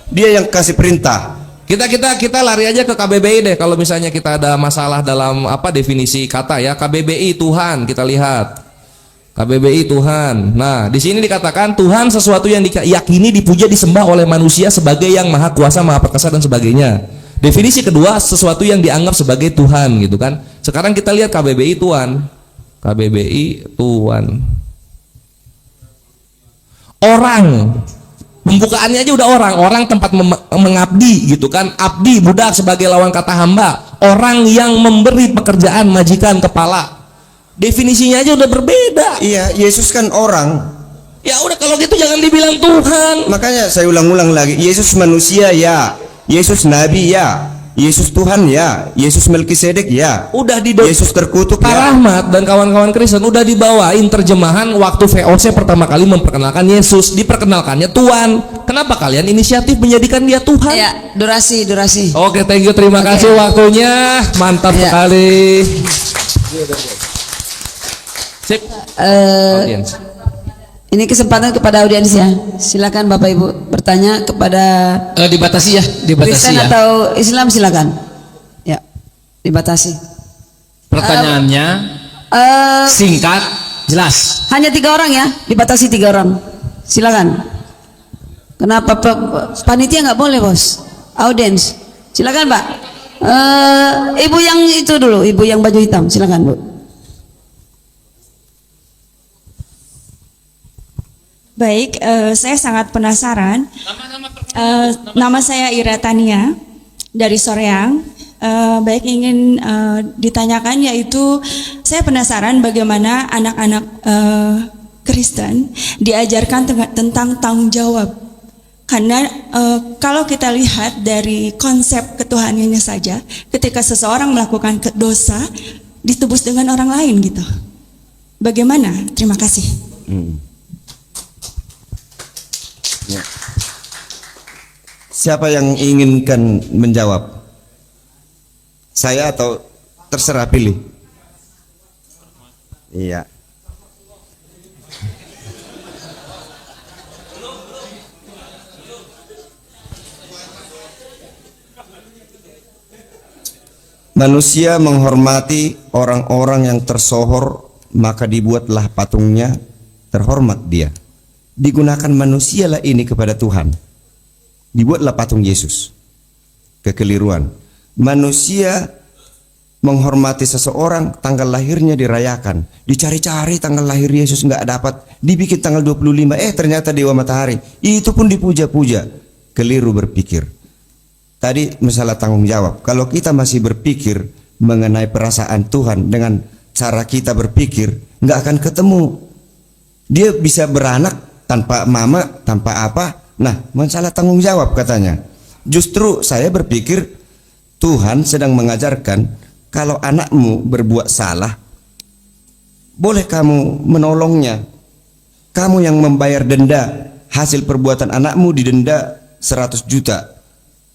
Dia yang kasih perintah. Kita lari aja ke KBBI deh. Kalau misalnya kita ada masalah dalam apa definisi kata ya, KBBI Tuhan, kita lihat. KBBI Tuhan. Nah, di sini dikatakan Tuhan sesuatu yang diyakini, dipuja, disembah oleh manusia sebagai yang maha kuasa, maha perkasa dan sebagainya. Definisi kedua, sesuatu yang dianggap sebagai Tuhan gitu kan. Sekarang kita lihat KBBI Tuhan. KBBI Tuhan. Orang. Pembukaannya aja udah orang tempat mengabdi gitu kan, abdi budak sebagai lawan kata hamba, orang yang memberi pekerjaan majikan kepala. Definisinya aja udah berbeda. Iya, Yesus kan orang. Ya udah kalau gitu jangan dibilang Tuhan. Makanya saya ulang-ulang lagi, Yesus manusia ya, Yesus nabi ya, Yesus Tuhan ya, Yesus Melkisedek ya. Udah Yesus terkutuk Pak ya. Rahmat dan kawan-kawan Kristen udah dibawain terjemahan waktu VOC pertama kali memperkenalkan Yesus, diperkenalkannya Tuhan. Kenapa kalian inisiatif menjadikan dia Tuhan? Ya, durasi. Oke, thank you, terima kasih waktunya, mantap Ya. sekali. Sip. Audiens. Ini kesempatan kepada audiens ya. Silakan Bapak Ibu bertanya kepada Dibatasi ya, dibatasi Kristen ya. atau Islam, silakan. Ya, dibatasi. Pertanyaannya singkat, jelas. Hanya 3 orang ya, dibatasi 3 orang. Silakan. Kenapa panitia nggak boleh bos? Audiens, silakan Pak. Ibu yang itu dulu, ibu yang baju hitam, silakan Bu. Baik, saya sangat penasaran. Nama saya Ira Tania dari Soreang. Baik ingin ditanyakan yaitu saya penasaran bagaimana anak-anak Kristen diajarkan tentang tanggung jawab. Karena kalau kita lihat dari konsep ketuhanannya saja, ketika seseorang melakukan dosa ditebus dengan orang lain gitu. Bagaimana? Terima kasih. Ya. Siapa yang inginkan menjawab? Saya atau terserah pilih? Iya. Manusia menghormati orang-orang yang tersohor, maka dibuatlah patungnya, terhormat dia. Digunakan manusialah ini kepada Tuhan. Dibuatlah patung Yesus. Kekeliruan. Manusia menghormati seseorang, tanggal lahirnya dirayakan. Dicari-cari tanggal lahir Yesus nggak dapat, dibikin tanggal 25, ternyata Dewa Matahari. Itu pun dipuja-puja. Keliru berpikir. Tadi masalah tanggung jawab. Kalau kita masih berpikir mengenai perasaan Tuhan dengan cara kita berpikir, nggak akan ketemu. Dia bisa beranak tanpa mama, tanpa apa. Nah, masalah tanggung jawab katanya. Justru saya berpikir Tuhan sedang mengajarkan kalau anakmu berbuat salah, boleh kamu menolongnya. Kamu yang membayar denda, hasil perbuatan anakmu didenda 100 juta.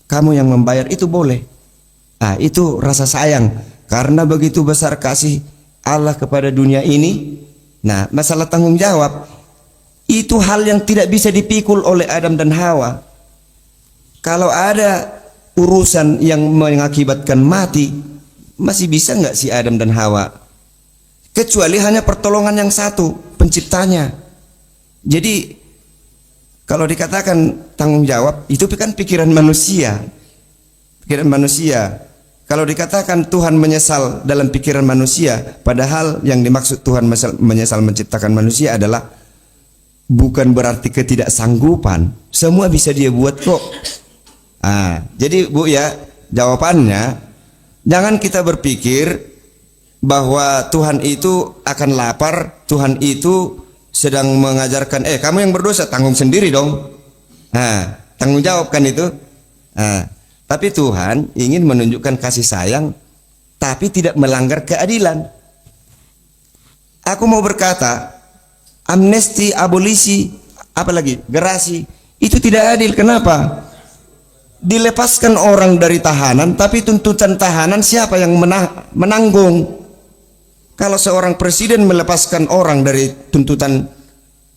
Kamu yang membayar itu boleh. Nah, itu rasa sayang. Karena begitu besar kasih Allah kepada dunia ini. Nah, masalah tanggung jawab itu hal yang tidak bisa dipikul oleh Adam dan Hawa. Kalau ada urusan yang mengakibatkan mati, masih bisa nggak si Adam dan Hawa? Kecuali hanya pertolongan yang satu, penciptanya. Jadi Kalau dikatakan tanggung jawab, itu kan pikiran manusia. Pikiran manusia. Kalau dikatakan Tuhan menyesal dalam pikiran manusia, padahal yang dimaksud Tuhan menyesal menciptakan manusia adalah bukan berarti ketidaksanggupan. Semua bisa dia buat kok. Jadi Bu ya, jawabannya jangan kita berpikir bahwa Tuhan itu akan lapar, Tuhan itu sedang mengajarkan, kamu yang berdosa tanggung sendiri dong. Tanggung jawab kan itu. Tapi Tuhan ingin menunjukkan kasih sayang, tapi tidak melanggar keadilan. Aku mau berkata, amnesti, abolisi, apalagi gerasi, itu tidak adil. Kenapa? Dilepaskan orang dari tahanan, tapi tuntutan tahanan siapa yang menanggung? Kalau seorang presiden melepaskan orang dari tuntutan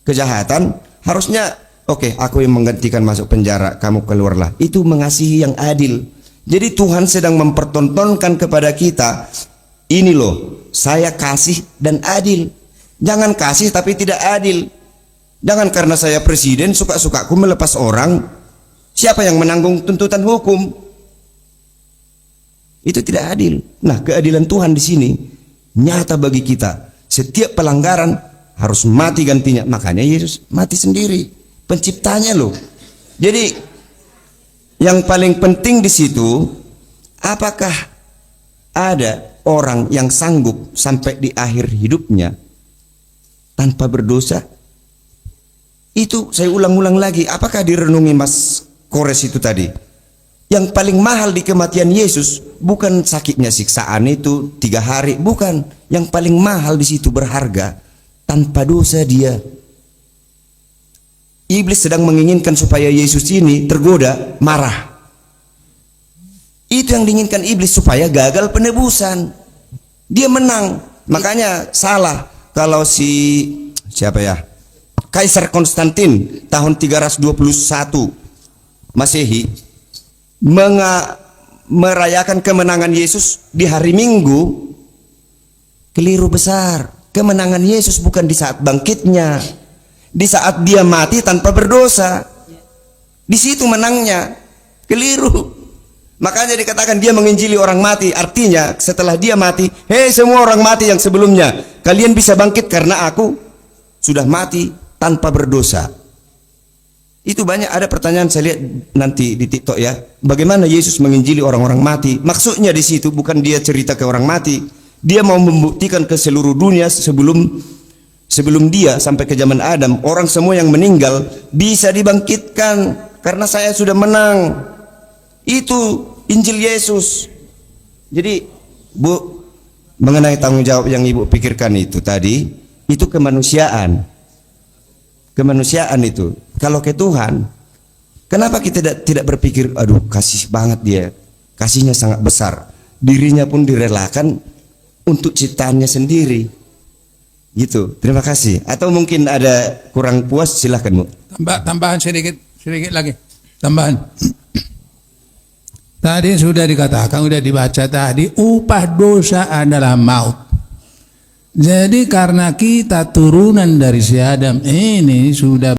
kejahatan, harusnya oke, aku yang menggantikan masuk penjara, kamu keluarlah. Itu mengasihi yang adil. Jadi Tuhan sedang mempertontonkan kepada kita, ini loh, saya kasih dan adil. Jangan kasih tapi tidak adil. Jangan karena saya presiden suka-sukaku melepas orang, siapa yang menanggung tuntutan hukum? Itu tidak adil. Nah, keadilan Tuhan di sini nyata bagi kita. Setiap pelanggaran harus mati gantinya. Makanya Yesus mati sendiri, penciptanya loh. Jadi yang paling penting di situ, apakah ada orang yang sanggup sampai di akhir hidupnya tanpa berdosa? Itu saya ulang-ulang lagi. Apakah direnungi Mas Kores itu tadi? Yang paling mahal di kematian Yesus bukan sakitnya, siksaan itu 3 hari, bukan. Yang paling mahal di situ berharga, tanpa dosa dia. Iblis sedang menginginkan supaya Yesus ini tergoda, marah. Itu yang diinginkan iblis, supaya gagal penebusan. Dia menang. Makanya salah kalau siapa ya? Kaisar Konstantin tahun 321 Masehi merayakan kemenangan Yesus di hari Minggu. Keliru besar. Kemenangan Yesus bukan di saat bangkitnya, di saat dia mati tanpa berdosa. Di situ menangnya. Keliru. Makanya dikatakan dia menginjili orang mati. Artinya setelah dia mati, hei semua orang mati yang sebelumnya, kalian bisa bangkit karena aku sudah mati tanpa berdosa. Itu banyak ada pertanyaan saya lihat nanti di TikTok ya. Bagaimana Yesus menginjili orang-orang mati? Maksudnya di situ bukan dia cerita ke orang mati. Dia mau membuktikan ke seluruh dunia sebelum dia sampai ke zaman Adam, orang semua yang meninggal bisa dibangkitkan karena saya sudah menang. Itu Injil Yesus. Jadi Bu, mengenai tanggung jawab yang Ibu pikirkan itu tadi, itu kemanusiaan. Kemanusiaan itu. Kalau ke Tuhan, kenapa kita tidak berpikir, aduh kasih banget dia, kasihnya sangat besar, dirinya pun direlakan untuk ciptaannya sendiri, gitu. Terima kasih. Atau mungkin ada kurang puas, silahkan Bu. Tambahan sedikit lagi. Tambahan. Tadi sudah dikatakan, sudah dibaca tadi, upah dosa adalah maut. Jadi karena kita turunan dari si Adam ini sudah